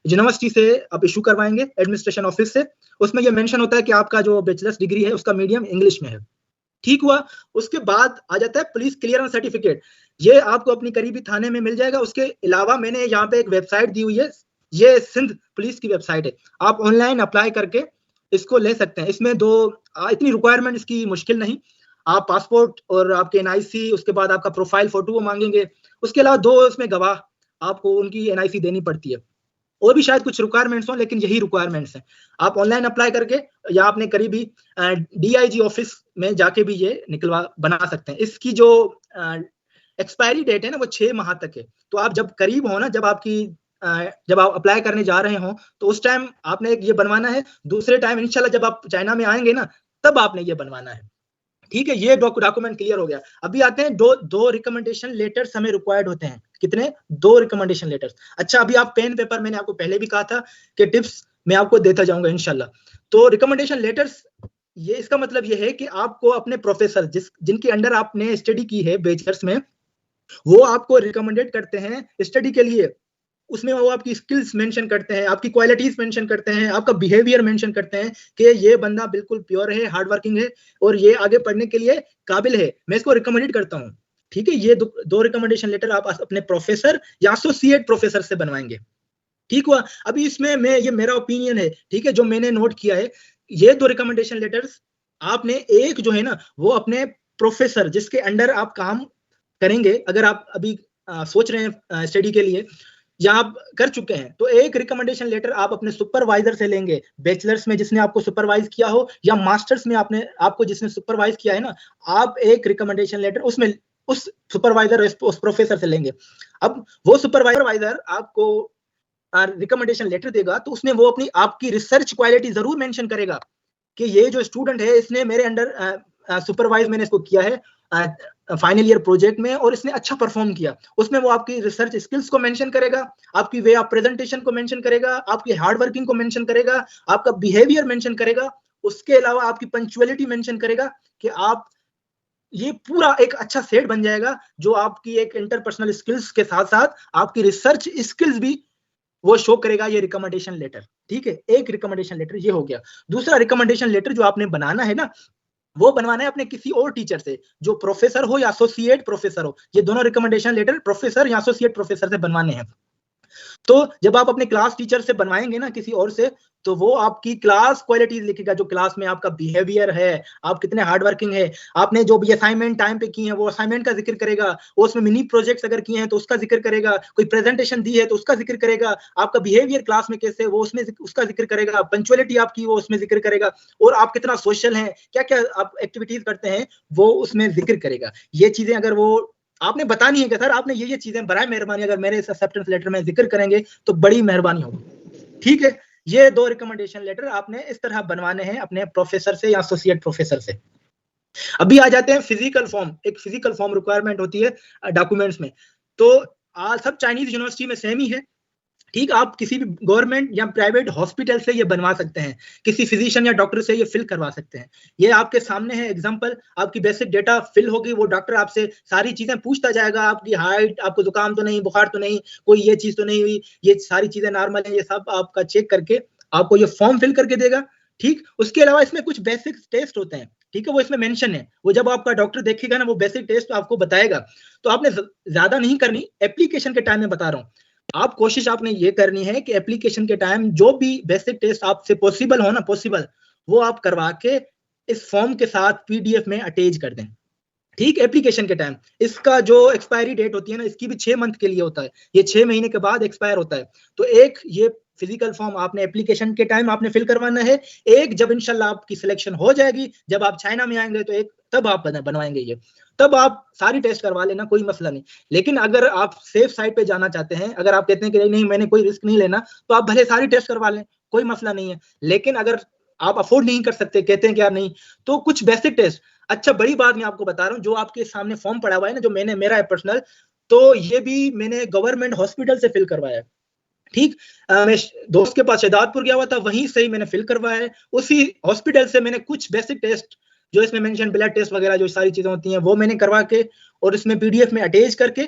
यूनिवर्सिटी से आप इशू करवाएंगे, एडमिनिस्ट्रेशन ऑफिस से, उसमें ये मेंशन होता है कि आपका जो बैचलर्स डिग्री है उसका मीडियम इंग्लिश में है, ठीक हुआ। उसके बाद आ जाता है पुलिस क्लियरेंस सर्टिफिकेट, ये आपको अपनी करीबी थाने में मिल जाएगा। उसके अलावा मैंने यहाँ पे एक वेबसाइट दी हुई है, ये सिंध पुलिस की वेबसाइट है, आप ऑनलाइन अप्लाई करके इसको ले सकते हैं। इसमें इतनी रिक्वायरमेंट इसकी मुश्किल नहीं, आप पासपोर्ट और आपके एनआईसी, उसके बाद आपका प्रोफाइल फोटो वो मांगेंगे, उसके अलावा 2 इसमें गवाह आपको उनकी एनआईसी देनी पड़ती है, और भी शायद कुछ रिक्वायरमेंट्स हो, लेकिन यही रिक्वायरमेंट्स हैं। आप ऑनलाइन अप्लाई करके या अपने करीबी डीआईजी ऑफिस में जाके भी ये बना सकते हैं। इसकी जो एक्सपायरी डेट है ना वो 6 माह तक है, तो आप जब करीब हो ना, जब आप अप्लाई करने जा रहे हो, तो उस टाइम आपने ये बनवाना है। दूसरे टाइम इंशाल्लाह जब आप चाइना में आएंगे ना, तब आपने ये बनवाना है, ठीक है। ये डॉक्यूमेंट क्लियर हो गया। अभी आते हैं दो रिकमेंडेशन लेटर्स हमें रिक्वायर्ड होते हैं। कितने? 2 रिकमेंडेशन लेटर्स। अच्छा, अभी आप पेन पेपर, मैंने आपको पहले भी कहा था कि टिप्स मैं आपको देता जाऊंगा इंशाल्लाह। तो रिकमेंडेशन लेटर्स, ये इसका मतलब ये है कि आपको अपने प्रोफेसर जिनके अंडर आपने स्टडी की है बैचलर्स में, वो आपको रिकमेंडेड करते हैं स्टडी के लिए। उसमें वो आपकी स्किल्स मेंशन करते हैं, आपकी क्वालिटीज मेंशन करते हैं, आपका बिहेवियर मेंशन करते हैं कि ये बंदा बिल्कुल प्योर है, हार्ड वर्किंग है, और ये आगे पढ़ने के लिए काबिल है, मैं इसको रिकमेंडेड करता हूँ, ठीक है। ये 2 रिकमेंडेशन लेटर आप अपने प्रोफेसर या एसोसिएट प्रोफेसर से बनवाएंगे, ठीक हुआ। अभी इसमें ये मेरा ओपिनियन है, ठीक है, जो मैंने नोट किया है, ये 2 रिकमेंडेशन लेटर्स आपने, एक जो है ना वो अपने प्रोफेसर जिसके अंडर आप काम करेंगे, अगर आप अभी सोच रहे हैं स्टडी के लिए या आप कर चुके हैं, तो एक रिकमेंडेशन लेटर आप अपने सुपरवाइजर से लेंगे, बैचलर्स में जिसने आपको सुपरवाइज किया हो, या मास्टर्स में आपको जिसने सुपरवाइज किया है ना, आप एक रिकमेंडेशन लेटर उसमें उस सुपरवाइजर, उस प्रोफेसर से लेंगे। अब वो सुपरवाइजर आपको रिकमेंडेशन लेटर देगा, तो उसमें वो आपकी रिसर्च क्वालिटी जरूर मेंशन करेगा कि ये जो स्टूडेंट है, इसने मेरे अंडर सुपरवाइज, मैंने इसको किया है फाइनल ईयर प्रोजेक्ट में, और इसने अच्छा परफॉर्म किया। उसमें वो आपकी रिसर्च स्किल्स को मेंशन करेगा, आपकी वे ऑफ प्रेजेंटेशन को मेंशन करेगा, आपकी हार्ड वर्किंग को मेंशन करेगा, आपका बिहेवियर मेंशन करेगा। उसके अलावा आपकी पंक्चुअलिटी मेंशन करेगा कि आप, ये पूरा एक अच्छा सेट बन जाएगा, जो आपकी एक इंटरपर्सनल स्किल्स के साथ साथ आपकी रिसर्च स्किल्स भी वो शो करेगा, ये रिकमेंडेशन लेटर, ठीक है। एक रिकमेंडेशन लेटर ये हो गया। दूसरा रिकमेंडेशन लेटर जो आपने बनाना है ना, वो बनवाना है अपने किसी और टीचर से, जो प्रोफेसर हो या एसोसिएट प्रोफेसर हो। ये दोनों रिकमेंडेशन लेटर प्रोफेसर या एसोसिएट प्रोफेसर से बनवाने हैं। तो जब आप अपने क्लास टीचर से बनवाएंगे ना किसी और से, तो वो आपकी क्लास क्वालिटीज लिखेगा, जो क्लास में आपका बिहेवियर है, आप कितने हार्ड वर्किंग है, आपने जो भी असाइनमेंट टाइम पे की है वो असाइनमेंट का जिक्र करेगा, वो उसमें मिनी प्रोजेक्ट्स अगर किए हैं तो उसका जिक्र करेगा, कोई प्रेजेंटेशन दी है तो उसका जिक्र करेगा, आपका बिहेवियर क्लास में कैसे वो उसमें उसका जिक्र करेगा, पंक्चुअलिटी आपकी वो उसमें जिक्र करेगा, और आप कितना सोशल हैं, क्या क्या आप एक्टिविटीज करते हैं, वो उसमें जिक्र करेगा। ये चीजें अगर वो आपने बतानी है कि सर आपने ये चीजें बराए मेहरबानी अगर मेरे एक्सेप्टेंस लेटर में जिक्र करेंगे तो बड़ी मेहरबानी होगी, ठीक है। ये 2 रिकमेंडेशन लेटर आपने इस तरह बनवाने हैं अपने प्रोफेसर से या एसोसिएट प्रोफेसर से। अभी आ जाते हैं फिजिकल फॉर्म। एक फिजिकल फॉर्म रिक्वायरमेंट होती है डॉक्यूमेंट्स में। तो सब चाइनीज यूनिवर्सिटी में सेम ही है, ठीक। आप किसी भी गवर्नमेंट या प्राइवेट हॉस्पिटल से ये बनवा सकते हैं, किसी फिजिशियन या डॉक्टर से ये फिल करवा सकते हैं। ये आपके सामने है एग्जांपल। आपकी बेसिक डेटा फिल होगी, वो डॉक्टर आपसे सारी चीजें पूछता जाएगा, आपकी हाइट, आपको जुकाम तो नहीं, बुखार तो नहीं, कोई ये चीज तो नहीं हुई, ये सारी चीजें नॉर्मल है, ये सब आपका चेक करके आपको ये फॉर्म फिल करके देगा, ठीक। उसके अलावा इसमें कुछ बेसिक टेस्ट होते हैं, ठीक है, वो इसमें मेंशन है। वो जब आपका डॉक्टर देखेगा ना, वो बेसिक टेस्ट आपको बताएगा। तो आपने ज्यादा नहीं करनी, एप्लीकेशन के टाइम में बता रहा हूँ। आप कोशिश आपने ये करनी है कि एप्लीकेशन के टाइम जो भी बेसिक टेस्ट आपसे पॉसिबल हो ना, पॉसिबल, वो आप करवा के इस फॉर्म के साथ पीडीएफ में अटैच कर दें, ठीक। एप्लीकेशन के टाइम इसका जो एक्सपायरी डेट होती है ना, इसकी भी 6 मंथ के लिए होता है, ये 6 महीने के बाद एक्सपायर होता है। तो एक ये फिजिकल फॉर्म आपने एप्लीकेशन के टाइम आपने फिल करवाना है, एक जब इंशाल्लाह आपकी सिलेक्शन हो जाएगी, जब आप चाइना में आएंगे तो एक तब आप बनवाएंगे ये, तब आप सारी टेस्ट करवा लेना, कोई मसला नहीं। लेकिन अगर आप सेफ साइड पे जाना चाहते हैं, अगर आप कहते हैं कि नहीं मैंने कोई रिस्क नहीं लेना, तो आप भले सारी टेस्ट करवा लें, कोई मसला नहीं है। लेकिन अगर आप अफोर्ड नहीं कर सकते, कहते हैं कि यार नहीं, तो कुछ बेसिक टेस्ट, अच्छा बड़ी बात मैं आपको बता रहा हूँ, जो आपके सामने फॉर्म पड़ा हुआ है ना, जो मैंने, मेरा है पर्सनल, तो ये भी मैंने गवर्नमेंट हॉस्पिटल से फिल करवाया है, ठीक। मैं दोस्त के पास शहदादपुर गया हुआ था, वहीं से ही मैंने फिल करवाया है। उसी हॉस्पिटल से मैंने कुछ बेसिक टेस्ट जो इसमें मेंशन, ब्लड टेस्ट वगैरह जो सारी चीजें होती हैं, वो मैंने करवा के और इसमें पीडीएफ में अटैच करके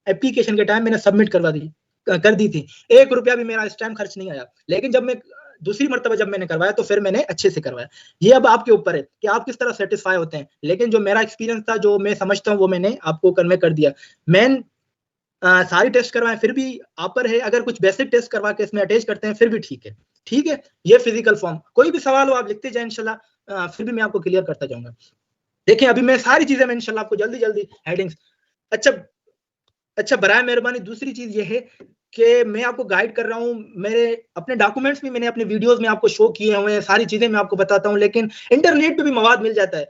एप्लीकेशन के टाइम मैंने सबमिट कर दी थी। 1 रुपया भी मेरा इस टाइम खर्च नहीं आया। लेकिन जब मैं दूसरी मर्तबा जब मैंने करवाया, तो फिर मैंने अच्छे से करवाया। ये अब आपके ऊपर है कि आप किस तरह सेटिस्फाई होते हैं। लेकिन जो मेरा एक्सपीरियंस था, जो मैं समझता हूँ, वो मैंने आपको कन्वे कर दिया। मैं सारी टेस्ट करवाएं फिर भी आप पर है, अगर कुछ बेसिक टेस्ट करवा के इसमें अटैच करते हैं फिर भी ठीक है, ठीक है। ये फिजिकल फॉर्म, कोई भी सवाल हो आप लिखते जाए, इंशाल्लाह फिर भी मैं आपको क्लियर करता जाऊंगा। देखिए अभी मैं सारी चीजें मैं इंशाल्लाह आपको जल्दी जल्दी हेडिंग्स। अच्छा बराए मेहरबानी दूसरी चीज ये है कि मैं आपको गाइड कर रहा हूँ, मेरे अपने डॉक्यूमेंट्स भी मैंने अपने वीडियोस में आपको शो किए हुए हैं, सारी चीजें मैं आपको बताता हूँ, लेकिन इंटरनेट पे भी मवाद मिल जाता है।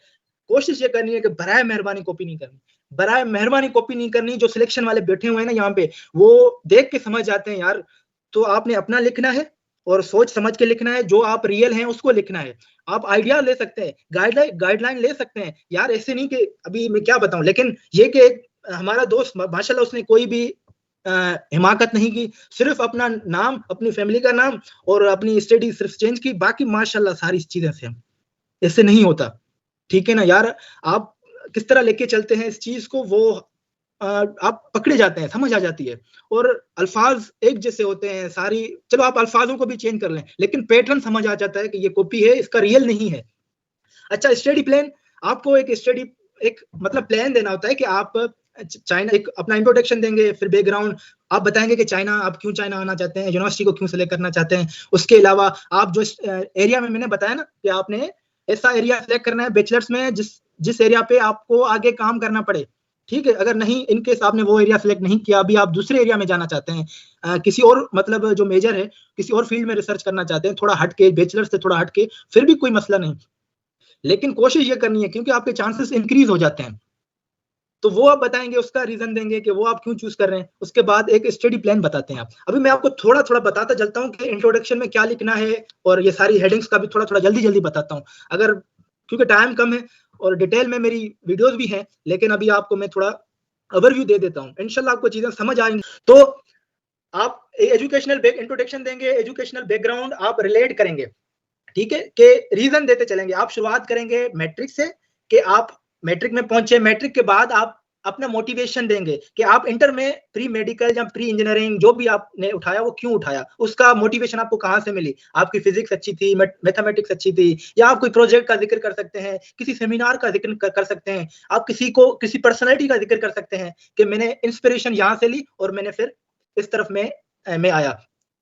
कोशिश ये करनी है कि बराए मेहरबानी कॉपी नहीं करनी, बराए मेहरबानी कॉपी नहीं करनी। जो सिलेक्शन वाले बैठे हुए हैं ना यहाँ पे, वो देख के समझ जाते हैं यार। तो आपने अपना लिखना है और सोच समझ के लिखना है, जो आप रियल हैं उसको लिखना है। आप आइडिया ले सकते हैं, गाइडलाइन ले सकते हैं यार, ऐसे नहीं कि अभी मैं क्या बताऊं। लेकिन ये कि हमारा दोस्त माशाल्लाह उसने कोई भी हिमाकत नहीं की, सिर्फ अपना नाम, अपनी फैमिली का नाम और अपनी स्टडी सिर्फ चेंज की, बाकी माशाल्लाह सारी चीजें से। ऐसे नहीं होता, ठीक है ना यार। आप किस तरह लेके चलते हैं इस चीज को, वो आप पकड़े जाते हैं, समझ आ जाती है। और अल्फाज एक जैसे होते हैं सारी, चलो आप अल्फाजों को भी चेंज कर लें, लेकिन पैटर्न समझ आ जाता है कि ये कॉपी है, इसका रियल नहीं है। अच्छा स्टडी प्लान, आपको एक मतलब प्लान देना होता है कि आप चाइना, एक अपना इंट्रोडक्शन देंगे, फिर बैकग्राउंड आप बताएंगे कि चाइना, आप क्यों चाइना आना चाहते हैं, यूनिवर्सिटी को क्यों सेलेक्ट करना चाहते हैं। उसके अलावा आप जो एरिया में मैंने बताया ना कि आपने ऐसा एरिया सेलेक्ट करना है बैचलर्स में जिस एरिया पे आपको आगे काम करना पड़े, ठीक है। अगर नहीं, इनकेस आपने वो एरिया सेलेक्ट नहीं किया, अभी आप दूसरे एरिया में जाना चाहते हैं, किसी और मतलब जो मेजर है, किसी और फील्ड में रिसर्च करना चाहते हैं, थोड़ा हटके, बैचलर से थोड़ा हटके, फिर भी कोई मसला नहीं। लेकिन कोशिश ये करनी है, क्योंकि आपके चांसेस इंक्रीज हो जाते हैं। तो वो आप बताएंगे, उसका रीजन देंगे कि वो आप क्यों चूज कर रहे हैं। उसके बाद एक स्टडी प्लान बताते हैं आप। अभी मैं आपको थोड़ा थोड़ा बताता चलता हूँ कि इंट्रोडक्शन में क्या लिखना है, और ये सारी हेडिंग्स का भी थोड़ा थोड़ा जल्दी जल्दी बताता हूँ, अगर क्योंकि टाइम कम है और डिटेल में मेरी वीडियोस भी हैं। लेकिन अभी आपको मैं थोड़ा ओवरव्यू दे देता हूँ, इंशाल्लाह आपको चीजें समझ आएंगी। तो आप एजुकेशनल इंट्रोडक्शन देंगे, एजुकेशनल बैकग्राउंड आप रिलेट करेंगे, ठीक है, के रीजन देते चलेंगे। आप शुरुआत करेंगे मैट्रिक से कि आप मैट्रिक में पहुंचे, मैट्रिक के बाद आप अपना मोटिवेशन देंगे कि आप इंटर में प्री मेडिकल या प्री इंजीनियरिंग जो भी आपने उठाया वो क्यों उठाया, उसका मोटिवेशन आपको कहां से मिली। आपकी फिजिक्स अच्छी थी, मैथमेटिक्स अच्छी थी, या आप कोई प्रोजेक्ट का जिक्र कर सकते हैं, किसी सेमिनार का जिक्र कर सकते हैं, आप किसी पर्सनैलिटी का जिक्र कर सकते हैं कि मैंने इंस्पिरेशन यहां से ली और मैंने फिर इस तरफ में आया,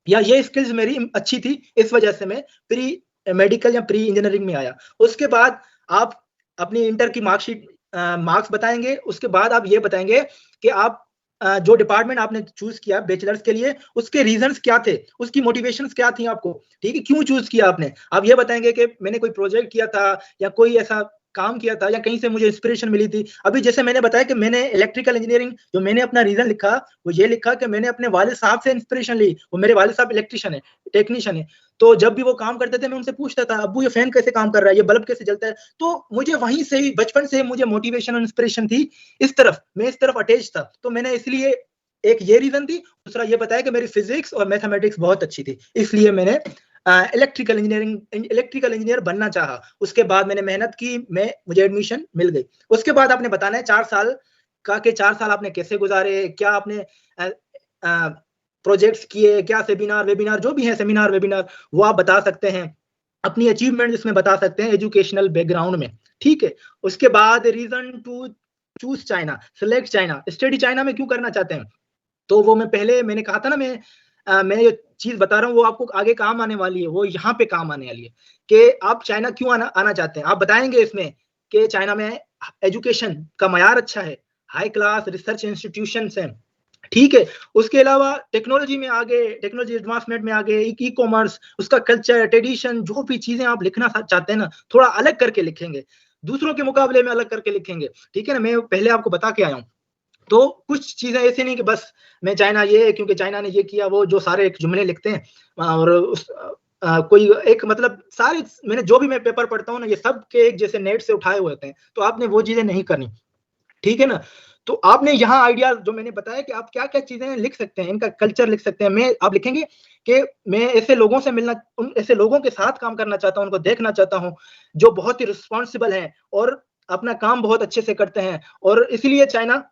या ये स्किल्स मेरी अच्छी थी इस वजह से मैं प्री मेडिकल या प्री इंजीनियरिंग में आया। उसके बाद आप अपनी इंटर की मार्कशीट, मार्क्स बताएंगे। उसके बाद आप ये बताएंगे कि आप जो डिपार्टमेंट आपने चूज किया बैचलर्स के लिए, उसके रीजंस क्या थे, उसकी मोटिवेशंस क्या थी आपको, ठीक है, क्यों चूज किया आपने। आप ये बताएंगे कि मैंने कोई प्रोजेक्ट किया था या कोई ऐसा काम किया था या कहीं से मुझे इंस्पिरेशन मिली थी। अभी जैसे मैंने बताया कि मैंने इलेक्ट्रिकल इंजीनियरिंग, जो मैंने अपना रीजन लिखा वो ये लिखा कि मैंने अपने वालिद साहब से इंस्पिरेशन ली। वो मेरे वालिद साहब इलेक्ट्रिशियन है, टेक्नीशियन है, तो जब भी वो काम करते थे मैं उनसे पूछता था, अब्बू ये फैन कैसे काम कर रहा है, ये बल्ब कैसे जलता है। तो मुझे वहीं से ही बचपन से मुझे मोटिवेशन और इंस्पिरेशन थी इस तरफ, मैं इस तरफ अटैच था। तो मैंने इसलिए, एक ये रीजन थी, दूसरा ये बताया कि मेरी फिजिक्स और मैथमेटिक्स बहुत अच्छी थी, इसलिए मैंने इलेक्ट्रिकल इंजीनियर बनना चाहा। उसके बाद मैंने मेहनत की, मुझे एडमिशन मिल गई। उसके बाद आपने बताना है 4 साल का, कि 4 साल आपने कैसे गुजारे, क्या आपने प्रोजेक्ट्स किए, क्या सेमिनार वेबिनार जो भी है, सेमिनार वेबिनार वो आप बता सकते हैं, अपनी अचीवमेंट इसमें बता सकते हैं एजुकेशनल बैकग्राउंड में, ठीक है। उसके बाद reason to choose China, select China, study China में क्यों करना चाहते हैं, तो वो मैंने कहा था ना, मैं जो चीज बता रहा हूँ वो आपको आगे काम आने वाली है, वो यहाँ पे काम आने वाली है कि आप चाइना क्यों आना चाहते हैं। आप बताएंगे इसमें कि चाइना में एजुकेशन का मयार अच्छा है, हाई क्लास रिसर्च इंस्टीट्यूशंस हैं, ठीक है। उसके अलावा टेक्नोलॉजी में आगे, टेक्नोलॉजी एडवांसमेंट में आगे, ई कॉमर्स, उसका कल्चर ट्रेडिशन, जो भी चीजें आप लिखना चाहते हैं ना, थोड़ा अलग करके लिखेंगे, दूसरों के मुकाबले में अलग करके लिखेंगे, ठीक है ना। मैं पहले आपको बता के आया हूँ। तो कुछ चीजें ऐसे नहीं कि बस मैं चाइना ये, क्योंकि चाइना ने ये किया, वो जो सारे एक जुमले लिखते हैं और कोई एक मतलब सारे, मैंने जो भी मैं पेपर पढ़ता हूँ ना, ये सब के एक जैसे नेट से उठाए हुए थे, तो आपने वो चीजें नहीं करनी, ठीक है ना। तो आपने यहाँ आइडिया जो मैंने बताया कि आप क्या क्या चीजें लिख सकते हैं, इनका कल्चर लिख सकते हैं। आप लिखेंगे कि मैं ऐसे लोगों से मिलना, ऐसे लोगों के साथ काम करना चाहता हूँ, उनको देखना चाहता हूँ जो बहुत ही रिस्पॉन्सिबल हैं और अपना काम बहुत अच्छे से करते हैं, और इसलिए चाइना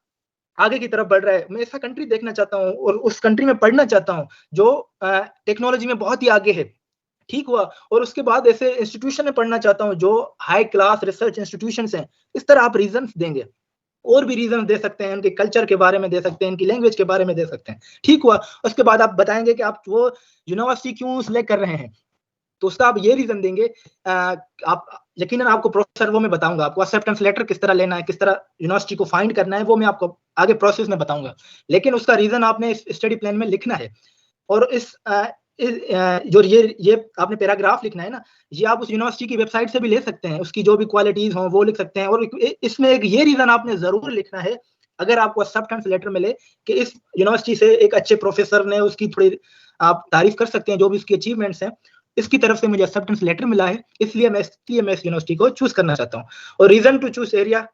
आगे की तरफ बढ़ रहा है। मैं ऐसा कंट्री देखना चाहता हूँ और उस कंट्री में पढ़ना चाहता हूँ जो टेक्नोलॉजी में बहुत ही आगे है, ठीक हुआ। और उसके बाद ऐसे इंस्टीट्यूशन में पढ़ना चाहता हूँ जो हाई क्लास रिसर्च इंस्टीट्यूशंस हैं। इस तरह आप रीजंस देंगे, और भी रीजन दे सकते हैं, उनके कल्चर के बारे में दे सकते हैं, उनकी लैंग्वेज के बारे में दे सकते हैं, ठीक हुआ। उसके बाद आप बताएंगे कि आप वो यूनिवर्सिटी क्यों सिलेक्ट कर रहे हैं, तो उसका आप ये रीजन देंगे। आप यकीनन आपको प्रोसेसर वो मैं बताऊंगा, आपको एक्सेप्टेंस लेटर किस तरह लेना है, किस तरह यूनिवर्सिटी को फाइंड करना है, वो मैं आपको आगे प्रोसेस में बताऊंगा, लेकिन उसका रीजन आपने इस स्टडी प्लान में लिखना है। और जो ये आपने पैराग्राफ लिखना है ना, ये आप उस यूनिवर्सिटी की वेबसाइट से भी ले सकते हैं, उसकी जो भी क्वालिटीज हो वो लिख सकते हैं। और इसमें एक ये रीजन आपने जरूर लिखना है, अगर आपको एक्सेप्टेंस लेटर मिले कि इस यूनिवर्सिटी से एक अच्छे प्रोफेसर ने, उसकी थोड़ी आप तारीफ कर सकते हैं जो भी उसकी अचीवमेंट्स हैं, इसकी तरफ से मुझे एक्सेप्टेंस लेटर मिला है, इसलिए मैं इस यूनिवर्सिटी को चूज करना चाहता हूँ। और reason to choose area,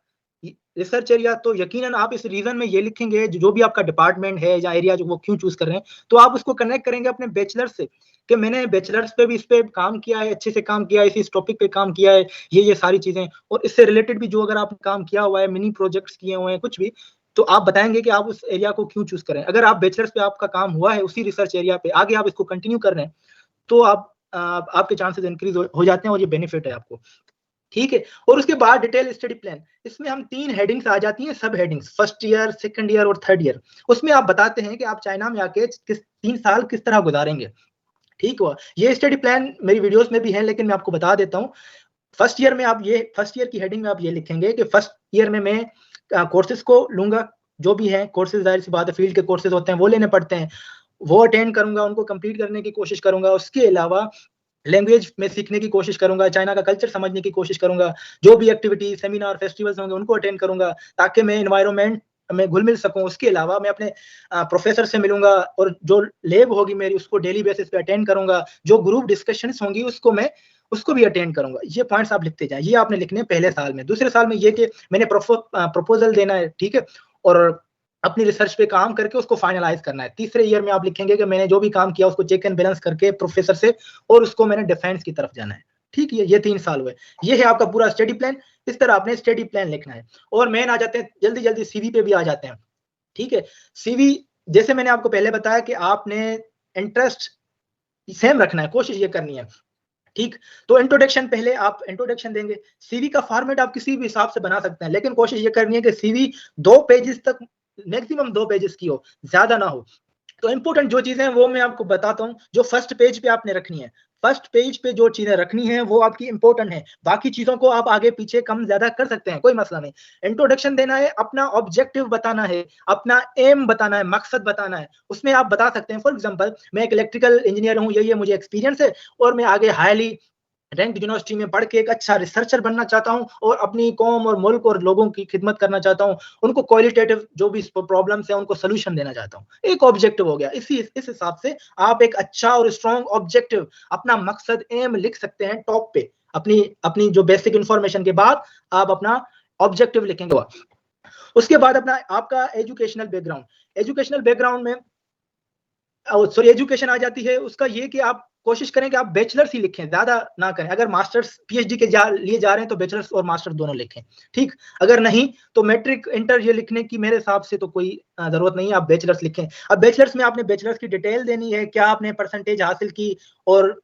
research area, तो यकीनन आप इस रीजन में ये लिखेंगे जो भी आपका डिपार्टमेंट है या एरिया जो वो क्यों चूज कर रहे हैं, तो आप उसको कनेक्ट करेंगे अपने बैचलर से कि मैंने बैचलर्स पे भी इस पे काम किया है, अच्छे से काम किया है, इस टॉपिक पे काम किया है, ये सारी चीजें, और इससे रिलेटेड भी जो अगर आपने काम किया हुआ है, मिनी प्रोजेक्ट्स किए हुए हैं, कुछ भी, तो आप बताएंगे कि आप उस एरिया को क्यों चूज करें। अगर आप बैचलर्स पे आपका काम हुआ है उसी रिसर्च एरिया पे, आगे आप इसको कंटिन्यू कर रहे हैं, तो आपके चांसेस इंक्रीज हो जाते हैं, और ये बेनिफिट है आपको, ठीक है। और उसके बाद डिटेल स्टडी प्लान, इसमें हम 3 हेडिंग्स आ जाती हैं, सब headings, first year, second year और थर्ड ईयर। उसमें आप बताते हैं कि आप चाइना में आके 3 साल किस तरह गुजारेंगे, ठीक हुआ। ये स्टडी प्लान मेरी वीडियोस में भी है, लेकिन मैं आपको बता देता हूँ। फर्स्ट ईयर में आप फर्स्ट ईयर की हेडिंग में आप ये लिखेंगे कि फर्स्ट ईयर में मैं कोर्सेज को लूंगा, जो भी है कोर्सेज, जाहिर सी बात है फील्ड के कोर्सेज होते हैं वो लेने पड़ते हैं, वो अटेंड करूंगा, उनको कंप्लीट करने की कोशिश करूंगा। उसके अलावा लैंग्वेज में सीखने की कोशिश करूंगा, चाइना का कल्चर समझने की कोशिश करूंगा, जो भी एक्टिविटी, सेमिनार, फेस्टिवल्स होंगे उनको अटेंड करूंगा, ताकि मैं एनवायरनमेंट में घुल मिल सकूं। उसके अलावा मैं अपने प्रोफेसर से मिलूंगा, और जो लैब होगी मेरी उसको डेली बेसिस पे अटेंड करूंगा, जो ग्रुप डिस्कशंस होंगी उसको भी अटेंड करूंगा। ये पॉइंट्स आप लिखते जाए, ये आपने लिखने पहले साल में। दूसरे साल में ये कि मैंने प्रपोजल देना है, ठीक है, और अपनी रिसर्च पे काम करके उसको फाइनलाइज करना है। तीसरे ईयर में आप लिखेंगे कि मैंने जो भी काम किया उसको चेक एंड बैलेंस करके प्रोफेसर से, और उसको मैंने डिफेंस की तरफ जाना है, ठीक है। ये 3 साल हुए, ये है आपका पूरा स्टडी प्लान। इस तरह आपने स्टडी प्लान लिखना है। और मेन आ जाते हैं, जल्दी जल्दी सीवी पे भी आ जाते हैं, ठीक है। सीवी, जैसे मैंने आपको पहले बताया कि आपने इंटरेस्ट सेम रखना है, कोशिश ये करनी है, ठीक। तो इंट्रोडक्शन, पहले आप इंट्रोडक्शन देंगे। सीवी का फॉर्मेट आप किसी भी हिसाब से बना सकते हैं, लेकिन कोशिश ये करनी है कि सीवी 2 पेजेस तक, मैक्सिमम 2 पेजेस की हो, ज्यादा ना हो। तो इंपॉर्टेंट जो चीजें हैं वो मैं आपको बताता हूँ, जो फर्स्ट पेज पे आपने रखनी है। फर्स्ट पेज पे जो चीजें रखनी है वो आपकी इंपॉर्टेंट है, बाकी चीजों को आप आगे पीछे कम ज्यादा कर सकते हैं, कोई मसला नहीं। इंट्रोडक्शन देना है, अपना ऑब्जेक्टिव बताना है, अपना एम बताना है, मकसद बताना है। उसमें आप बता सकते हैं, फॉर एग्जांपल मैं एक इलेक्ट्रिकल इंजीनियर हूँ, ये मुझे एक्सपीरियंस है, और मैं आगे हाईली रैंक यूनिवर्सिटी में पढ़ के एक अच्छा रिसर्चर बनना चाहता हूं और अपनी कौम और मुल्क और लोगों की खिदमत करना चाहता हूं, उनको क्वालिटेटिव जो भी प्रॉब्लम्स है उनको सोल्यूशन देना चाहता हूं। एक ऑब्जेक्टिव हो गया। इस हिसाब से आप एक अच्छा और स्ट्रॉन्ग ऑब्जेक्टिव, अपना मकसद, एम लिख सकते हैं टॉप पे। अपनी जो बेसिक इंफॉर्मेशन के बाद आप अपना ऑब्जेक्टिव लिखेंगे। उसके बाद अपना आपका एजुकेशनल बैकग्राउंड में सॉरी एजुकेशन आ जाती है। उसका ये कि आप कोशिश करें कि आप बैचलर्स ही लिखें, ज्यादा ना करें। अगर मास्टर्स पीएचडी के लिए जा रहे हैं तो बैचलर्स और मास्टर्स दोनों लिखें, ठीक। अगर नहीं तो मैट्रिक इंटर ये लिखने की मेरे हिसाब से तो कोई जरूरत नहीं है, आप बैचलर्स लिखें। अब बैचलर्स में आपने बैचलर्स की डिटेल देनी है, क्या आपने परसेंटेज हासिल की और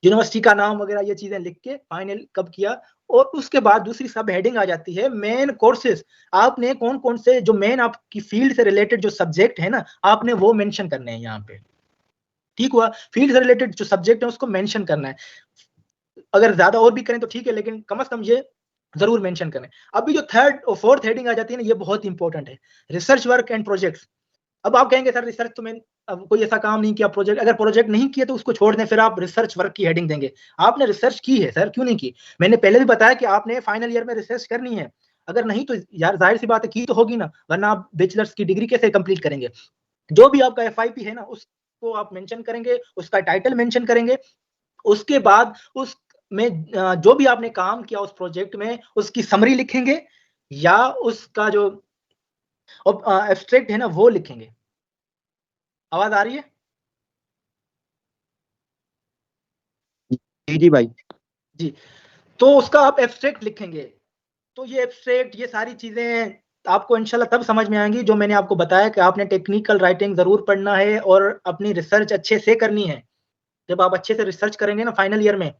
यूनिवर्सिटी का नाम वगैरह, ये चीजें लिख के फाइनल कब किया। और उसके बाद दूसरी सब हेडिंग आ जाती है मेन कोर्सेज। आपने कौन कौन से जो मेन आपकी फील्ड से रिलेटेड जो सब्जेक्ट है ना, आपने वो मेंशन करने हैं यहाँ पे, ठीक हुआ। फील्ड से रिलेटेड जो सब्जेक्ट है उसको मेंशन करना है। अगर ज्यादा और भी करें तो ठीक है, लेकिन कम से कम ये जरूर मेंशन करें। अभी जो थर्ड और फोर्थ हेडिंग आ जाती है ना, ये बहुत इंपॉर्टेंट है, रिसर्च वर्क एंड प्रोजेक्ट्स। अब आप कहेंगे सर रिसर्च तो मैं अब कोई ऐसा काम नहीं किया, प्रोजेक्ट अगर प्रोजेक्ट नहीं किया तो उसको छोड़ दें, फिर आप रिसर्च वर्क की हेडिंग देंगे। आपने रिसर्च की है सर, क्यों नहीं की? मैंने पहले भी बताया कि आपने फाइनल ईयर में रिसर्च करनी है। अगर नहीं तो यार जाहिर सी बात है की तो होगी ना, वरना आप बैचलर्स की डिग्री कैसे कंप्लीट करेंगे? जो भी आपका एफआईपी है ना उसको आप मेंशन करेंगे, उसका टाइटल मेंशन करेंगे। उसके बाद उस में जो भी आपने काम किया उस प्रोजेक्ट में उसकी समरी लिखेंगे, या उसका जो एब्स्ट्रैक्ट है ना वो लिखेंगे। आवाज आ रही है? जी भाई। जी। तो उसका आप एब्स्ट्रैक्ट लिखेंगे। तो ये एब्स्ट्रैक्ट, ये सारी चीजें आपको इंशाल्लाह तब समझ में आएंगी जो मैंने आपको बताया कि आपने टेक्निकल राइटिंग जरूर पढ़ना है और अपनी रिसर्च अच्छे से करनी है। जब आप अच्छे से रिसर्च करेंगे ना फाइनल ईयर में,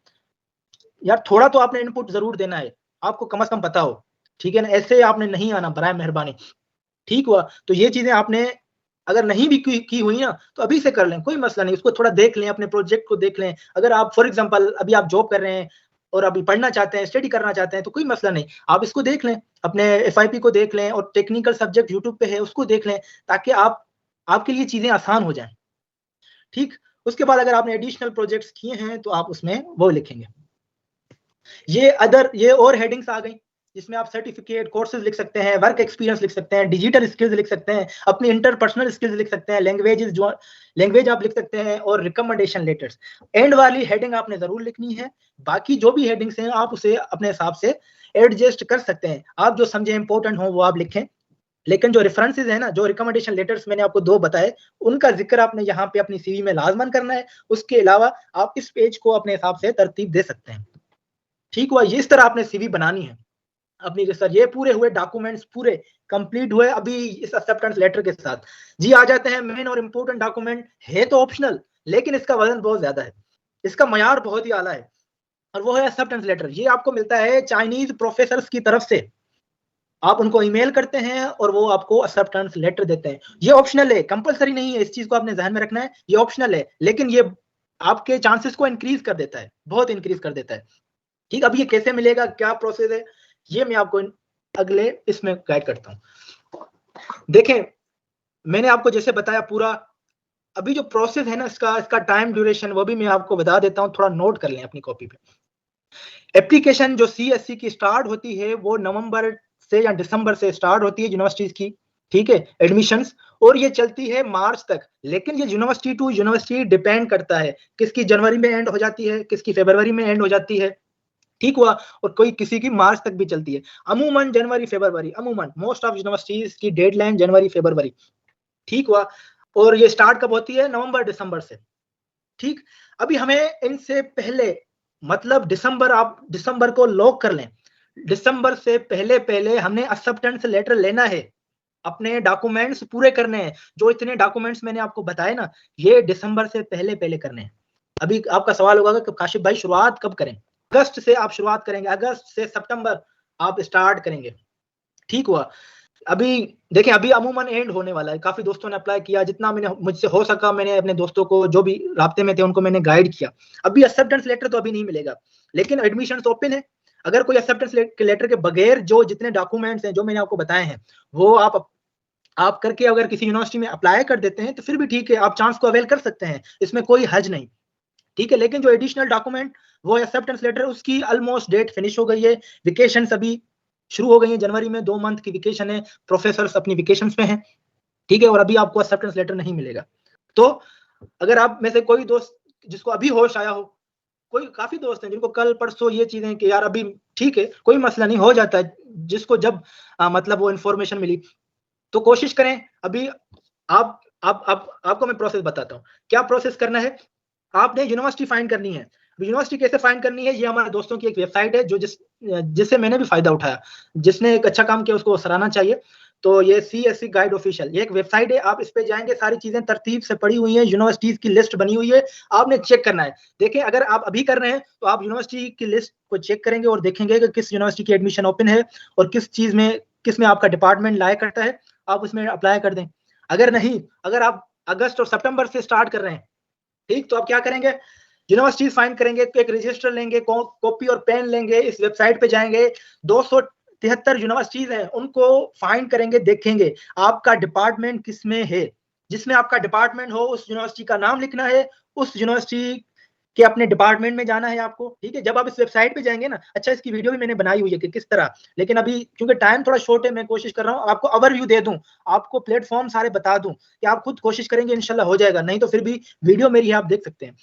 यार थोड़ा तो आपने इनपुट जरूर देना है, आपको कम से कम पता हो, ठीक है ना। ऐसे आपने नहीं आना, बराए मेहरबानी, ठीक हुआ। तो ये चीजें आपने अगर नहीं भी की हुई ना तो अभी से कर लें, कोई मसला नहीं। उसको थोड़ा देख लें, अपने प्रोजेक्ट को देख लें। अगर आप फॉर एग्जांपल अभी आप जॉब कर रहे हैं और अभी पढ़ना चाहते हैं, स्टडी करना चाहते हैं, तो कोई मसला नहीं, आप इसको देख लें, अपने एफआईपी को देख लें और टेक्निकल सब्जेक्ट यूट्यूब पे है उसको देख लें, ताकि आपके लिए चीजें आसान हो जाएं, ठीक। उसके बाद अगर आपने एडिशनल प्रोजेक्ट्स किए हैं तो आप उसमें वो लिखेंगे। ये और हेडिंग्स आ गई, जिसमें आप सर्टिफिकेट, कोर्सेज लिख सकते हैं, वर्क एक्सपीरियंस लिख सकते हैं, डिजिटल स्किल्स लिख सकते हैं, अपनी इंटरपर्सनल स्किल्स लिख सकते हैं, लैंग्वेज आप लिख सकते हैं, और रिकमेंडेशन लेटर्स। एंड वाली हेडिंग आपने जरूर लिखनी है। बाकी जो भी हेडिंग्स हैं आप उसे अपने हिसाब से एडजस्ट कर सकते हैं, आप जो समझे इंपॉर्टेंट हो वो आप लिखें। लेकिन जो रेफरेंसेस है ना, जो रिकमेंडेशन लेटर्स मैंने आपको 2 बताए, उनका जिक्र आपने यहाँ पे अपनी सीवी में लाजमन करना है। उसके अलावा आप इस पेज को अपने हिसाब से तरतीब दे सकते हैं, ठीक हुआ। ये इस तरह आपने सीवी बनानी है अपनी रिसर्च। ये पूरे हुए डॉक्यूमेंट्स, पूरे कंप्लीट हुए अभी इस एक्सेप्टेंस लेटर के साथ। जी आ जाते हैं मेन और इंपॉर्टेंट डॉक्यूमेंट। है तो ऑप्शनल, लेकिन इसका वजन बहुत ज्यादा है, इसका मयार बहुत ही आला है, और वो है एक्सेप्टेंस लेटर। ये आपको मिलता है चाइनीज प्रोफेसर्स की तरफ से। आप उनको ईमेल करते हैं और वो आपको एक्सेप्टेंस लेटर देते हैं। ये ऑप्शनल है, कंपलसरी नहीं है, इस चीज को आपने ध्यान में रखना है। ये ऑप्शनल है, लेकिन ये आपके चांसेस को इंक्रीज कर देता है, बहुत इंक्रीज कर देता है, ठीक। अब ये कैसे मिलेगा, क्या प्रोसेस है, ये मैं आपको अगले इसमें गाइड करता हूं। देखें, मैंने आपको जैसे बताया पूरा, अभी जो प्रोसेस है ना इसका टाइम ड्यूरेशन वो भी मैं आपको बता देता हूं, थोड़ा नोट कर लें अपनी कॉपी पे। एप्लीकेशन जो सीएससी की स्टार्ट होती है वो नवंबर से या दिसंबर से स्टार्ट होती है यूनिवर्सिटीज की, ठीक है, एडमिशंस, और ये चलती है मार्च तक। लेकिन ये यूनिवर्सिटी टू यूनिवर्सिटी डिपेंड करता है, किसकी जनवरी में एंड हो जाती है, किसकी फरवरी में एंड हो जाती है, ठीक हुआ। और कोई किसी की मार्च तक भी चलती है। अमूमन जनवरी फरवरी, अमूमन मोस्ट ऑफ यूनिवर्सिटीज की डेडलाइन जनवरी फरवरी, ठीक हुआ। और ये स्टार्ट कब होती है? नवंबर दिसंबर से, ठीक। अभी हमें इनसे पहले, मतलब दिसंबर, आप दिसंबर को लॉक कर लें, दिसंबर से पहले पहले हमने एक्सेप्टेंस लेटर लेना है, अपने डॉक्यूमेंट्स पूरे करने हैं। जो इतने डॉक्यूमेंट्स मैंने आपको बताए ना, ये दिसंबर से पहले पहले करने हैं। अभी आपका सवाल होगा कि काशिफ भाई शुरुआत कब करें? अगस्त से आप शुरुआत करेंगे, अगस्त से सितंबर आप स्टार्ट करेंगे, ठीक हुआ। अभी देखें, अभी अमूमन एंड होने वाला है। काफी दोस्तों ने अप्लाई किया, जितना मैंने मुझसे हो सका मैंने अपने दोस्तों को जो भी राब्ते में थे उनको मैंने गाइड किया। अभी एक्सेप्टेंस लेटर तो अभी नहीं मिलेगा, लेकिन एडमिशन ओपन है। अगर कोई एक्सेप्टेंस लेटर के बगैर जो जितने डॉक्यूमेंट्स हैं जो मैंने आपको बताए हैं वो आप करके अगर किसी यूनिवर्सिटी में अप्लाई कर देते हैं तो फिर भी ठीक है, आप चांस को अवेल कर सकते हैं, इसमें कोई हर्ज नहीं, ठीक है। लेकिन जो एडिशनल डॉक्यूमेंट वो एक्सेप्टेंस लेटर, उसकी ऑलमोस्ट डेट फिनिश हो गई है, वेकेशन अभी शुरू हो गई है, जनवरी में 2 मंथ की वेकेशन है, प्रोफेसर्स अपनी वेकेशन पे हैं, ठीक है, और अभी आपको एक्सेप्टेंस लेटर नहीं मिलेगा। तो अगर आप में से कोई दोस्त जिसको अभी होश आया हो, कोई काफी दोस्त हैं जिनको कल परसों ये चीजें कि यार अभी ठीक है कोई मसला नहीं, हो जाता है, जिसको जब मतलब वो इन्फॉर्मेशन मिली, तो कोशिश करें अभी आप आपको मैं प्रोसेस बताता हूँ क्या प्रोसेस करना है। आपने यूनिवर्सिटी फाइंड करनी है। यूनिवर्सिटी कैसे फाइंड करनी है, ये हमारे दोस्तों की एक वेबसाइट है जो जिससे मैंने भी फायदा उठाया, जिसने एक अच्छा काम किया उसको सराहना चाहिए। तो ये CSC गाइड ऑफिशियल, ये एक वेबसाइट है, आप इस पे जाएंगे, सारी चीजें तरतीब से पड़ी हुई है, यूनिवर्सिटीज की लिस्ट बनी हुई है, आपने चेक करना है। देखिए अगर आप अभी कर रहे हैं तो आप यूनिवर्सिटी की लिस्ट को चेक करेंगे और देखेंगे कि किस यूनिवर्सिटी की एडमिशन ओपन है और किस में आपका डिपार्टमेंट लायक करता है, आप उसमें अप्लाई कर दें। अगर नहीं, अगर आप अगस्त और सितंबर से स्टार्ट कर रहे हैं, ठीक, तो आप क्या करेंगे, यूनिवर्सिटी फाइंड करेंगे, एक रजिस्टर लेंगे, कॉपी और पेन लेंगे, इस वेबसाइट पे जाएंगे, 273 यूनिवर्सिटीज हैं, उनको फाइंड करेंगे, देखेंगे आपका डिपार्टमेंट किसमें है, जिसमें आपका डिपार्टमेंट हो उस यूनिवर्सिटी का नाम लिखना है, उस यूनिवर्सिटी के अपने डिपार्टमेंट में जाना है आपको, ठीक है। जब आप इस वेबसाइट पे जाएंगे ना, अच्छा इसकी वीडियो भी मैंने बनाई हुई है कि किस तरह, लेकिन अभी क्योंकि टाइम थोड़ा शॉर्ट है, मैं कोशिश कर रहा हूँ आपको ओवरव्यू दे दूं, आपको प्लेटफॉर्म सारे बता दूं कि आप खुद कोशिश करेंगे इंशाल्लाह हो जाएगा, नहीं तो फिर भी वीडियो मेरी आप देख सकते हैं।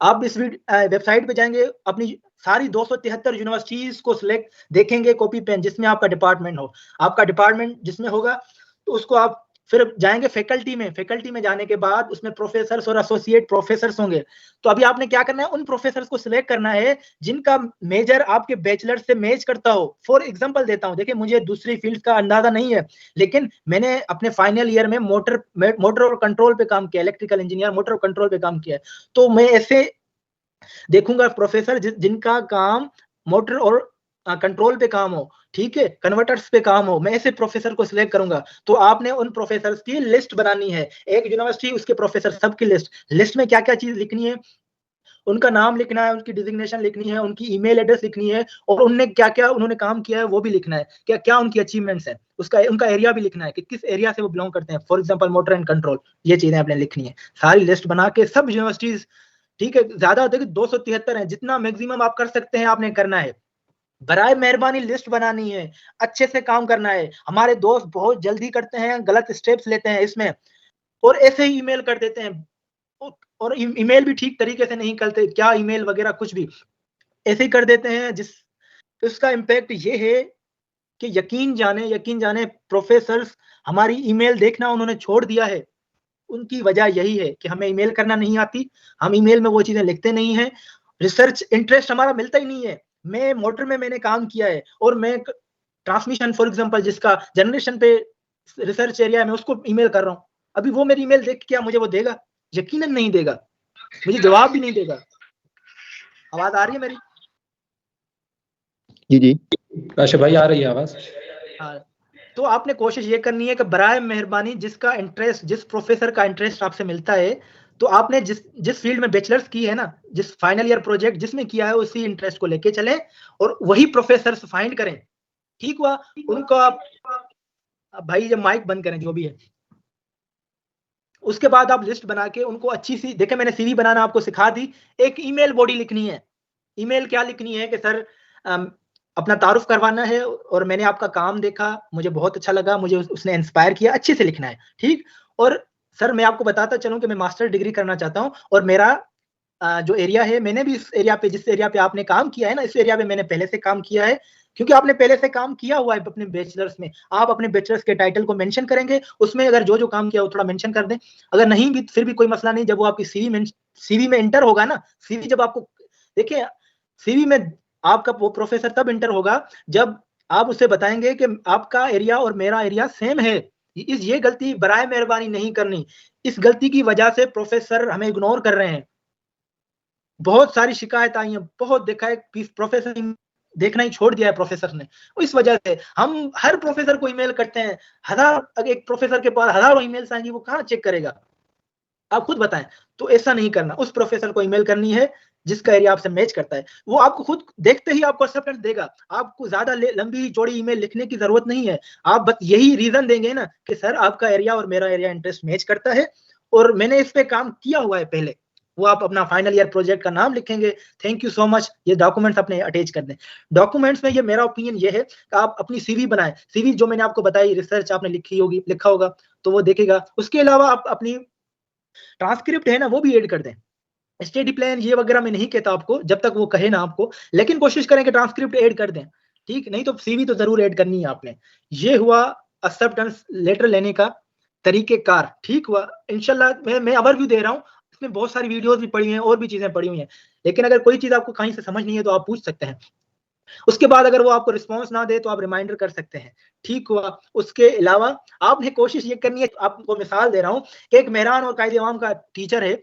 आप इस वेबसाइट पे जाएंगे, अपनी सारी 273 यूनिवर्सिटीज को सिलेक्ट देखेंगे, कॉपी पेन, जिसमें आपका डिपार्टमेंट हो, आपका डिपार्टमेंट जिसमें होगा तो उसको आप फिर जाएंगे फैकल्टी में जाने के बाद उसमें प्रोफेसर्स और एसोसिएट प्रोफेसर्स होंगे। तो अभी आपने क्या करना है, उन प्रोफेसर्स को सिलेक्ट करना है जिनका मेजर आपके बैचलर से मैच करता हो। फॉर एग्जांपल देता हूं, देखिए मुझे दूसरी फील्ड का अंदाजा नहीं है, लेकिन मैंने अपने फाइनल ईयर में मोटर और कंट्रोल पे काम किया, इलेक्ट्रिकल इंजीनियर मोटर और कंट्रोल पे काम किया है, तो मैं ऐसे देखूंगा प्रोफेसर जिनका काम मोटर और कंट्रोल पे काम हो, ठीक है, कन्वर्टर्स पे काम हो, मैं ऐसे प्रोफेसर को सिलेक्ट करूंगा। तो आपने उन प्रोफेसर्स की लिस्ट बनानी है, एक यूनिवर्सिटी उसके प्रोफेसर सबकी लिस्ट में क्या क्या चीज लिखनी है, उनका नाम लिखना है, उनकी डिजिग्नेशन लिखनी है, उनकी ईमेल एड्रेस लिखनी है, और उन्होंने क्या क्या उन्होंने काम किया है वो भी लिखना है, क्या क्या उनकी अचीवमेंट्स है, उनका एरिया भी लिखना है कि किस एरिया से वो बिलोंग करते हैं, for example motor and control, ये चीजें आपने लिखनी है। सारी लिस्ट बना के सब यूनिवर्सिटीज, ठीक है, ज्यादा होते हैं 273 है, जितना मैक्सिमम आप कर सकते हैं आपने करना है। बराए मेहरबानी लिस्ट बनानी है, अच्छे से काम करना है। हमारे दोस्त बहुत जल्दी करते हैं, गलत स्टेप्स लेते हैं इसमें, और ऐसे ही ईमेल कर देते हैं, और ईमेल भी ठीक तरीके से नहीं करते, क्या ईमेल वगैरह कुछ भी ऐसे ही कर देते हैं, इसका इम्पैक्ट ये है कि यकीन जाने प्रोफेसर्स हमारी ईमेल देखना उन्होंने छोड़ दिया है। उनकी वजह यही है कि हमें ईमेल करना नहीं आती, हम ईमेल में वो चीजें लिखते नहीं है, रिसर्च इंटरेस्ट हमारा मिलता ही नहीं है। मैं मोटर में मैंने काम किया है, और मैं ट्रांसमिशन फॉर एग्जांपल जिसका जनरेशन पे रिसर्च एरिया है, मैं उसको ईमेल कर रहा हूँ, अभी वो मेरी ईमेल देख के क्या मुझे वो देगा? यकीनन नहीं देगा, मुझे जवाब भी नहीं देगा। आवाज आ रही है मेरी? जी जी काशिफ भाई आ रही है आवाज। हाँ, तो आपने कोशिश ये करनी है कि बराए मेहरबानी जिसका इंटरेस्ट, जिस प्रोफेसर का इंटरेस्ट आपसे मिलता है, तो आपने जिस फील्ड में बैचलर्स की है ना, जिस फाइनल ईयर प्रोजेक्ट जिसमें किया है, उसी इंटरेस्ट को लेके चलें और वही प्रोफेसर फाइंड करें। ठीक हुआ, उनको आप भाई जब माइक बंद करें जो भी है, उसके बाद आप लिस्ट बना के उनको अच्छी सी, देखें मैंने सीवी बनाना आपको सिखा दी, एक ईमेल बॉडी लिखनी है। ईमेल क्या लिखनी है कि सर अपना तारुफ करवाना है और मैंने आपका काम देखा, मुझे बहुत अच्छा लगा, मुझे उसने इंस्पायर किया, अच्छे से लिखना है, ठीक। और सर मैं आपको बताता चलूं कि मैं मास्टर डिग्री करना चाहता हूं, और मेरा जो एरिया है, मैंने भी इस एरिया पे, जिस एरिया पे आपने काम किया है ना, इस एरिया पे मैंने पहले से काम किया है, क्योंकि आपने पहले से काम किया हुआ है अपने बैचलर्स में। आप अपने बैचलर्स के टाइटल को मेंशन करेंगे, उसमें अगर जो जो काम किया वो थोड़ा मेंशन कर दें, अगर नहीं भी फिर भी कोई मसला नहीं, जब वो आपकी सीवी में इंटर होगा ना, सीवी जब आपको, देखिए सीवी में आपका वो प्रोफेसर तब इंटर होगा जब आप उसे बताएंगे कि आपका एरिया और मेरा एरिया सेम है, ये गलती बराए मेहरबानी नहीं करनी। इस गलती की वजह से प्रोफेसर हमें इग्नोर कर रहे हैं, बहुत सारी शिकायत आई है, बहुत देखा है, प्रोफेसर देखना ही छोड़ दिया है प्रोफेसर ने। इस वजह से हम हर प्रोफेसर को ईमेल करते हैं, एक प्रोफेसर के पास हजारों ईमेल्स आएंगी, वो कहाँ चेक करेगा? आप खुद बताएं। तो ऐसा नहीं करना, उस प्रोफेसर को ईमेल करनी है जिसका एरिया आपसे मैच करता है, वो आपको खुद देखते ही आपको एक्सेप्टेंस देगा। आपको ज्यादा लंबी चौड़ी ईमेल लिखने की जरूरत नहीं है, आप बस यही रीजन देंगे ना कि सर आपका एरिया और मेरा एरिया इंटरेस्ट मैच करता है और मैंने इस पे काम किया हुआ है पहले, वो आप अपना फाइनल ईयर प्रोजेक्ट का नाम लिखेंगे। Thank you so much. ये डॉक्यूमेंट्स अपने अटैच कर दें। डॉक्यूमेंट्स में ये मेरा ओपिनियन ये है कि आप अपनी सीवी बनाएं। सीवी जो मैंने आपको बताई, रिसर्च आपने लिखा होगा तो वो देखेगा। उसके अलावा आप अपनी ट्रांसक्रिप्ट है ना वो भी ऐड कर दें। स्टडी प्लान ये वगैरह मैं नहीं कहता आपको, जब तक वो कहे ना आपको, लेकिन कोशिश करें कि ट्रांसक्रिप्ट ऐड कर दें। ठीक, नहीं तो सीवी तो जरूर ऐड करनी है आपने। ये हुआ एक्सेप्टेंस लेटर लेने का तरीकेकार। ठीक हुआ। इंशाल्लाह मैं ओवरव्यू दे रहा हूँ, इसमें बहुत सारी वीडियोस भी पड़ी हैं और भी चीजें पड़ी हुई हैं, लेकिन अगर कोई चीज आपको कहीं से समझ नहीं है तो आप पूछ सकते हैं। उसके बाद अगर वो आपको रिस्पॉन्स ना दे तो आप रिमाइंडर कर सकते हैं। ठीक हुआ। उसके अलावा आपने कोशिश ये करनी है, आपको मिसाल दे रहा हूँ कि एक मेहरान और कायदे आवाम का टीचर है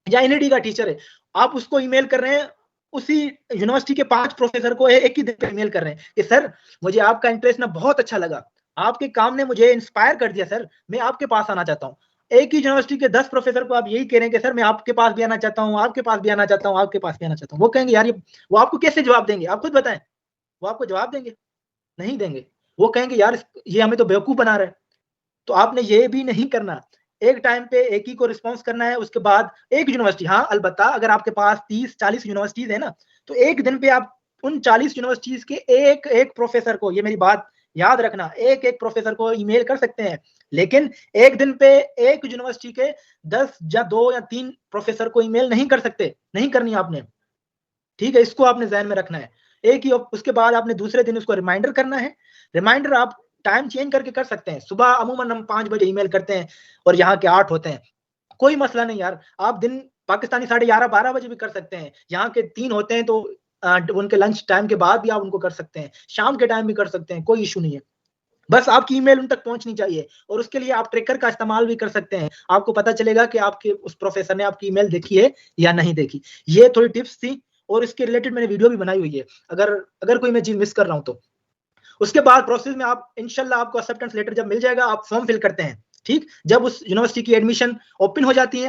या एनईडी का टीचर है, आप उसको ईमेल कर रहे हैं, उसी यूनिवर्सिटी के 5 प्रोफेसर को एक ही दिन पे ईमेल कर रहे हैं कि सर मुझे आपका इंटरेस्ट ना बहुत अच्छा लगा, आपके काम ने मुझे इंस्पायर कर दिया सर, मैं आपके पास आना चाहता हूँ। एक ही यूनिवर्सिटी के 10 प्रोफेसर को आप यही कह रहे हैं कि सर मैं आपके पास भी आना चाहता हूँ, आपके पास भी आना चाहता हूँ, आपके पास भी आना चाहता हूँ। वो कहेंगे यार ये, वो आपको कैसे जवाब देंगे? आप खुद बताएं, वो आपको जवाब देंगे? नहीं देंगे। वो कहेंगे यार ये हमें तो बेवकूफ बना रहा है। तो आपने ये भी नहीं करना। एक टाइम पे एक ही को रिस्पॉन्स करना है। उसके बाद एक यूनिवर्सिटी, हाँ अलबत्ता अगर आपके पास 30-40 यूनिवर्सिटीज है ना, तो एक दिन पे आप उन 40 यूनिवर्सिटीज के एक एक प्रोफेसर को, ये मेरी बात याद रखना, एक एक प्रोफेसर को ईमेल कर सकते हैं, लेकिन एक दिन पे एक यूनिवर्सिटी के 10 या 2 या 3 प्रोफेसर को ईमेल नहीं कर सकते, नहीं करनी आपने। ठीक है, इसको आपने ध्यान में रखना है। एक ही, उसके बाद आपने दूसरे दिन उसको रिमाइंडर करना है। रिमाइंडर आप टाइम चेंज करके कर सकते हैं। सुबह अमूमन हम 5 बजे ईमेल करते हैं और यहाँ के 8 होते हैं, कोई मसला नहीं यार। आप दिन पाकिस्तानी 11:30-12 बजे भी कर सकते हैं, यहाँ के 3 होते हैं तो उनके लंच टाइम के बाद भी आप उनको कर सकते हैं, शाम के टाइम भी कर सकते हैं, कोई इशू नहीं है। बस आपकी ईमेल उन तक पहुंचनी चाहिए, और उसके लिए आप ट्रैकर का इस्तेमाल भी कर सकते हैं। आपको पता चलेगा कि आपके उस प्रोफेसर ने आपकी ईमेल देखी है या नहीं देखी। ये थोड़ी टिप्स थी और इसके रिलेटेड मैंने वीडियो भी बनाई हुई है, अगर कोई मैं चीज मिस कर रहा हूं तो। उसके बाद प्रोसेस में आप इंशाल्लाह आपको एक्सेप्टेंस लेटर जब मिल जाएगा, आप फॉर्म फिल करते हैं। ठीक, जब उस यूनिवर्सिटी की एडमिशन ओपन हो जाती है,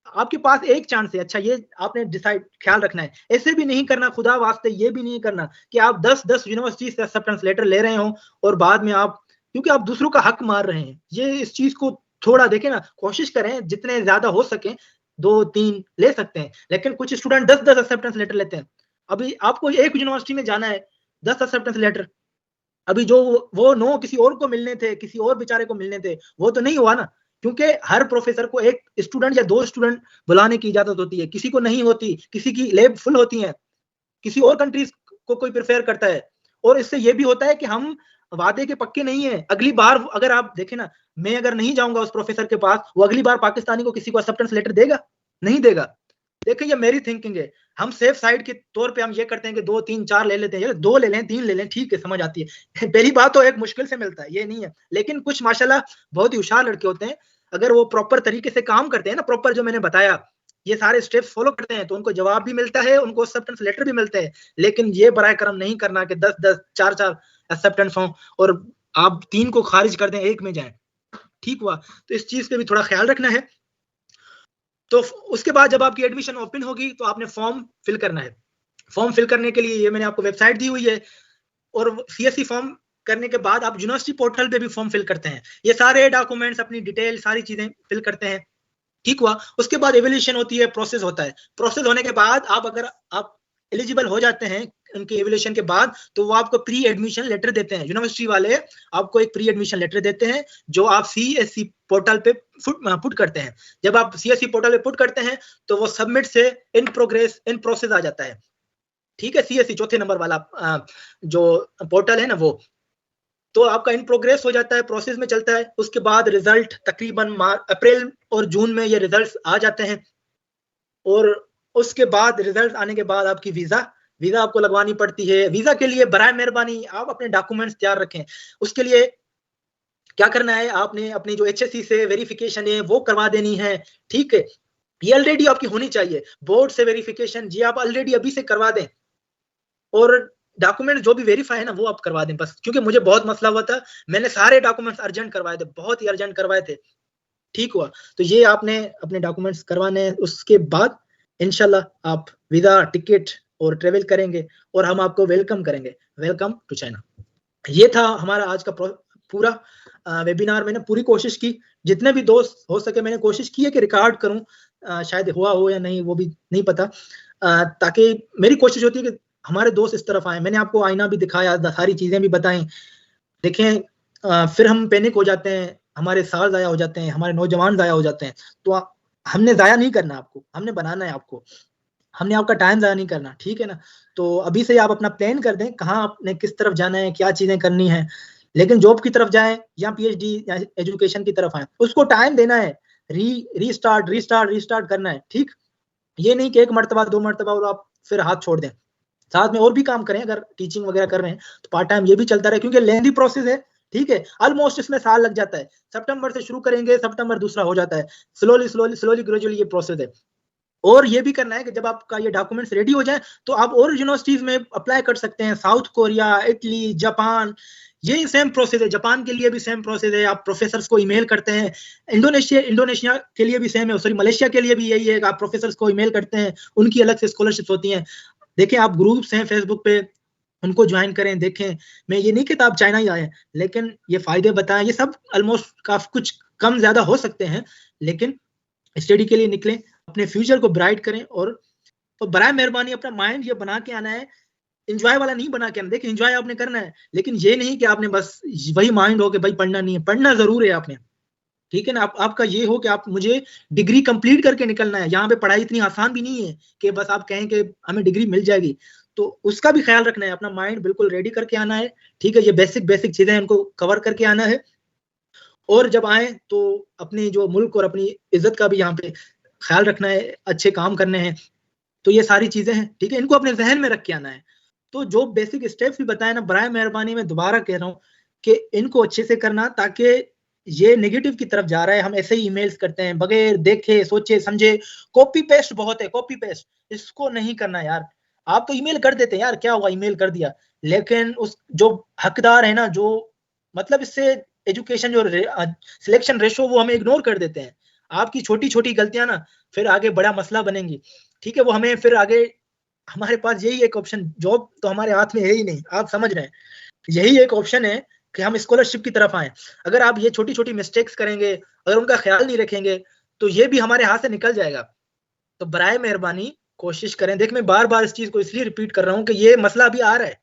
आपके पास एक चांस है। अच्छा, ये आपने डिसाइड ख्याल रखना है, ऐसे भी नहीं करना खुदा वास्ते, ये भी नहीं करना कि आप 10 यूनिवर्सिटी से एक्सेप्टेंस लेटर ले रहे हो और बाद में आप, क्योंकि आप दूसरों का हक मार रहे हैं। ये इस चीज को थोड़ा देखें ना, कोशिश करें जितने ज्यादा हो सके 2-3 ले सकते हैं, लेकिन कुछ स्टूडेंट 10 एक्सेप्टेंस लेटर लेते हैं। अभी आपको एक यूनिवर्सिटी में जाना है, 10 एक्सेप्टेंस लेटर, अभी जो वो 9 किसी और को मिलने थे, किसी और बेचारे को मिलने थे, वो तो नहीं हुआ ना, क्योंकि हर प्रोफेसर को एक स्टूडेंट या 2 स्टूडेंट बुलाने की इजाजत होती है, किसी को नहीं होती, किसी की लैब फुल होती है, किसी और कंट्रीज को कोई प्रेफर करता है। और इससे ये भी होता है कि हम वादे के पक्के नहीं है। अगली बार अगर आप देखें ना, मैं अगर नहीं जाऊंगा उस प्रोफेसर के पास, वो अगली बार पाकिस्तानी को किसी को एक्सेप्टेंस लेटर देगा? नहीं देगा। देखिए, ये मेरी थिंकिंग है। हम सेफ साइड के तौर पे हम ये करते हैं कि 2, 3, 4 ले लेते हैं, 2 ले लें, 3 ले लें, ठीक है, समझ आती है। पहली बात तो एक मुश्किल से मिलता है, ये नहीं है, लेकिन कुछ माशाल्लाह बहुत ही होशियार लड़के होते हैं, अगर वो प्रॉपर तरीके से काम करते हैं ना, प्रॉपर जो मैंने बताया ये सारे स्टेप्स फॉलो करते हैं, तो उनको जवाब भी मिलता है, उनको एक्सेप्टेंस लेटर भी मिलते हैं। लेकिन ये बराए करम नहीं करना कि 10-10, 4-4 एक्सेप्टेंस हों और आप 3 को खारिज कर दें, 1 में जाएं। ठीक हुआ। तो इस चीज पे भी थोड़ा ख्याल रखना है। तो उसके बाद जब आपकी एडमिशन ओपन होगी तो आपने फॉर्म फिल करना है। फॉर्म फिल करने के लिए ये मैंने आपको वेबसाइट दी हुई है, और सीएससी फॉर्म करने के बाद आप यूनिवर्सिटी पोर्टल पे भी फॉर्म फिल करते हैं। ये सारे डॉक्यूमेंट्स, अपनी डिटेल, सारी चीजें फिल करते हैं। ठीक हुआ। उसके बाद एवल्यूशन होती है, प्रोसेस होता है। प्रोसेस होने के बाद अगर आप एलिजिबल हो जाते हैं उनके एवल्यूशन के बाद, तो वो आपको प्री एडमिशन लेटर देते हैं। यूनिवर्सिटी वाले आपको एक प्री एडमिशन लेटर देते हैं जो आप सीएससी पोर्टल पे पुट करते हैं। जब आप सीएससी पोर्टल पे पुट करते हैं तो वो सबमिट से इन प्रोग्रेस, इन प्रोसेस आ जाता है। ठीक है, सीएससी चौथे नंबर वाला जो पोर्टल है ना, वो तो आपका इन प्रोग्रेस हो जाता है, प्रोसेस में चलता है। उसके बाद रिजल्ट तकरीबन अप्रैल और जून में ये रिजल्ट्स आ जाते हैं, और उसके बाद रिजल्ट आने के बाद आपकी वीजा आपको लगवानी पड़ती है। वीजा के लिए बराए मेहरबानी आप अपने डॉक्यूमेंट्स तैयार रखें। उसके लिए क्या करना है, आपने अपनी जो एचएससी से वेरिफिकेशन है वो करवा देनी है। ठीक है, ये ऑलरेडी आपकी होनी चाहिए। बोर्ड से वेरिफिकेशन जी आप ऑलरेडी अभी से करवा दें, और डॉक्यूमेंट जो भी वेरीफाई है ना वो आप करवा दें बस, क्योंकि मुझे बहुत मसला हुआ था, मैंने सारे डॉक्यूमेंट्स अर्जेंट करवाए थे, बहुत ही अर्जेंट करवाए थे। ठीक हुआ। तो ये आपने अपने डॉक्यूमेंट्स करवाने हैं। उसके बाद इंशाल्लाह आप वीजा, टिकट और ट्रेवल करेंगे और हम आपको वेलकम करेंगे। Welcome to China. ये था हमारा आज का पूरा वेबिनार। मैंने पूरी कोशिश की, जितने भी दोस्त हो सके मैंने कोशिश की है कि रिकॉर्ड करूं। शायद हुआ हो या नहीं वो भी नहीं पता, ताकि मेरी कोशिश होती है कि हमारे दोस्त इस तरफ आए। मैंने आपको आईना भी दिखाया, सारी चीजें भी बताई। देखें, फिर हम पैनिक हो जाते हैं, हमारे साल ज़ाया हो जाते हैं, हमारे नौजवान ज़ाया हो जाते हैं। तो हमने ज़ाया नहीं करना आपको, हमने बनाना है आपको, हमने आपका टाइम ज़ाया नहीं करना, ठीक है ना। तो अभी से आप अपना प्लान कर दें, कहाँ आपने किस तरफ जाना है, क्या चीज़ें करनी है। लेकिन जॉब की तरफ जाएं या पीएचडी या एजुकेशन की तरफ आए, उसको टाइम देना है, रीस्टार्ट करना है, ठीक। ये नहीं कि एक मरतबा 2 मरतबा और आप फिर हाथ छोड़ दें। साथ में और भी काम करें, अगर टीचिंग वगैरह कर रहे हैं तो पार्ट टाइम ये भी चलता रहे, क्योंकि लेंथी प्रोसेस है, ठीक है। ऑलमोस्ट इसमें साल लग जाता है। सितंबर से शुरू करेंगे, सितंबर दूसरा हो जाता है, स्लोली ग्रेजुअली ये प्रोसेस है। और ये भी करना है कि जब आपका ये डॉक्यूमेंट्स रेडी हो जाए तो आप और यूनिवर्सिटीज में अप्लाई कर सकते हैं, साउथ कोरिया, इटली, जापान, यही सेम प्रोसेस है। जापान के लिए भी सेम प्रोसेस है, आप प्रोफेसर्स को ईमेल करते हैं। इंडोनेशिया के लिए भी सेम है, सॉरी मलेशिया के लिए भी यही है, आप प्रोफेसर्स को ईमेल करते हैं, उनकी अलग से स्कॉलरशिप होती हैं। देखें, आप ग्रुप्स हैं फेसबुक पे, उनको ज्वाइन करें। देखें, मैं ये नहीं कहता आप चाइना ही आए, लेकिन ये फायदे बताएं, ये सब ऑलमोस्ट काफी कुछ कम ज्यादा हो सकते हैं, लेकिन स्टडी के लिए निकलें, अपने फ्यूचर को ब्राइट करें। और बराए मेहरबानी अपना माइंड ये बना के आना है, एंजॉय वाला नहीं बना के आना। देखिए, एंजॉय आपने करना है, लेकिन ये नहीं कि आपने बस वही माइंड हो कि भाई पढ़ना नहीं है, पढ़ना जरूर है आपने, ठीक है ना। आपका ये हो कि आप मुझे डिग्री कंप्लीट करके निकलना है। यहाँ पे पढ़ाई इतनी आसान भी नहीं है कि बस आप कहें कि हमें डिग्री मिल जाएगी, तो उसका भी ख्याल रखना है, अपना माइंड बिल्कुल रेडी करके आना है, ठीक है। ये बेसिक चीजें हैं, उनको कवर करके आना है। और जब आए तो अपनी जो मुल्क और अपनी इज्जत का भी यहाँ पे ख्याल रखना है, अच्छे काम करने हैं। तो ये सारी चीजें हैं, ठीक है, इनको अपने जहन में रख के आना है। तो जो बेसिक स्टेप्स भी बताए ना, बराए मेहरबानी मैं दोबारा कह रहा हूँ कि इनको अच्छे से करना, ताकि ये नेगेटिव की तरफ जा रहा है। हम ऐसे ही ईमेल्स करते हैं बगैर देखे सोचे समझे, कॉपी पेस्ट बहुत है, कॉपी पेस्ट, इसको नहीं करना यार। आप तो ईमेल कर देते हैं यार, क्या हुआ ईमेल कर दिया, लेकिन उस जो हकदार है ना, जो मतलब इससे एजुकेशन जो सिलेक्शन रेशो, वो हमें इग्नोर कर देते हैं। आपकी छोटी छोटी गलतियां ना फिर आगे बड़ा मसला बनेंगी, ठीक है। वो हमें फिर आगे, हमारे पास यही एक ऑप्शन, जॉब तो हमारे हाथ में है ही नहीं, आप समझ रहे हैं, यही एक ऑप्शन है कि हम स्कॉलरशिप की तरफ आए। अगर आप ये छोटी छोटी मिस्टेक्स करेंगे, अगर उनका ख्याल नहीं रखेंगे, तो ये भी हमारे हाथ से निकल जाएगा। तो बराए मेहरबानी कोशिश करें। देख, मैं बार बार इस चीज को इसलिए रिपीट कर रहा हूँ कि ये मसला अभी आ रहा है।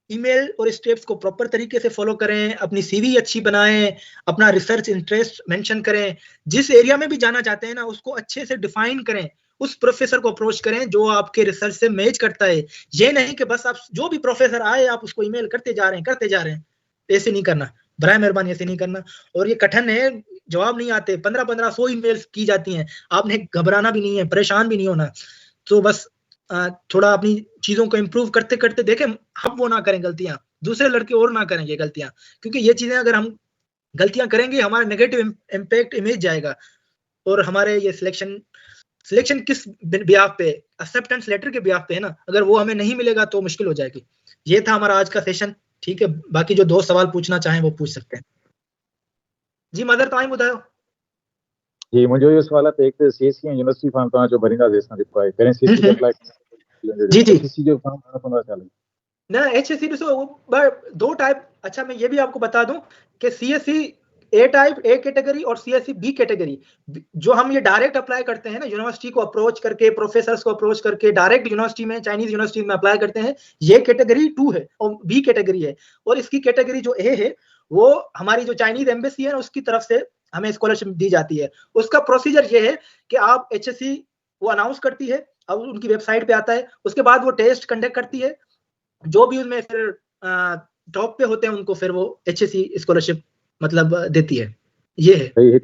ईमेल और स्टेप्स को प्रॉपर तरीके से फॉलो करें, अपनी सीवी अच्छी बनाएं, अपना रिसर्च इंटरेस्ट मेंशन करें, जिस एरिया में भी जाना चाहते हैं ना उसको अच्छे से डिफाइन करें, उस प्रोफेसर को अप्रोच करें जो आपके रिसर्च से मैच करता है। ये नहीं कि बस आप जो भी प्रोफेसर आए आप उसको ईमेल करते जा रहे हैं। ऐसे नहीं करना, बराए मेहरबानी ऐसे नहीं करना। और ये कठिन है, जवाब नहीं आते, 1500 ईमेल्स की जाती हैं, आपने घबराना भी नहीं है, परेशान भी नहीं होना। तो बस थोड़ा अपनी चीजों को इम्प्रूव करते करते देखें, हम वो ना करें गलतियां, दूसरे लड़के और ना करें ये गलतियां, क्योंकि ये चीजें अगर हम गलतियां करेंगे, हमारा नेगेटिव इम्पैक्ट इमेज जाएगा। और हमारे ये सिलेक्शन किस ब्याह पे, एक्सेप्टेंस लेटर के ब्याह पे है ना, अगर वो हमें नहीं मिलेगा तो मुश्किल हो जाएगी। ये था हमारा आज का सेशन, ठीक है। बाकी जो 2 सवाल पूछना चाहें वो पूछ सकते हैं। जी मदर ताई ॿुधायो। जी, मुंहिंजो इहो सवाल आहे त हिकु सीएससी ऐं यूनिवर्सिटी फॉर्म तव्हां जो भरींदा जेसिताईं जेको आहे, पहिरें सीएससी खे अप्लाई जी जी एचएससी जो फॉर्म भरणो पवंदो आहे छा? ना एचएससी ॾिसो 2 टाइप। अच्छा, मैं ये भी आपको बता दूं कि CSC A type, A category, और सीएससी बी कैटेगरी। जो हम ये डायरेक्ट अप्लाई करते हैं ना, यूनिवर्सिटी को अप्रोच करके, प्रोफेसर्स को अप्रोच करके डायरेक्ट यूनिवर्सिटी में, चाइनीज यूनिवर्सिटी में अप्लाई करते हैं, ये कैटेगरी 2 है और बी कैटेगरी है। और इसकी कैटेगरी जो ए है, वो हमारी जो चाइनीज एम्बेसी है उसकी तरफ से हमें स्कॉलरशिप दी जाती है। उसका प्रोसीजर ये है कि आप एचएससी वो अनाउंस करती है, अब उनकी वेबसाइट पे आता है, उसके बाद वो टेस्ट कंडक्ट करती है, जो भी उनमें फिर टॉप पे होते हैं उनको फिर वो एचएससी स्कॉलरशिप मतलब देती है। ये है।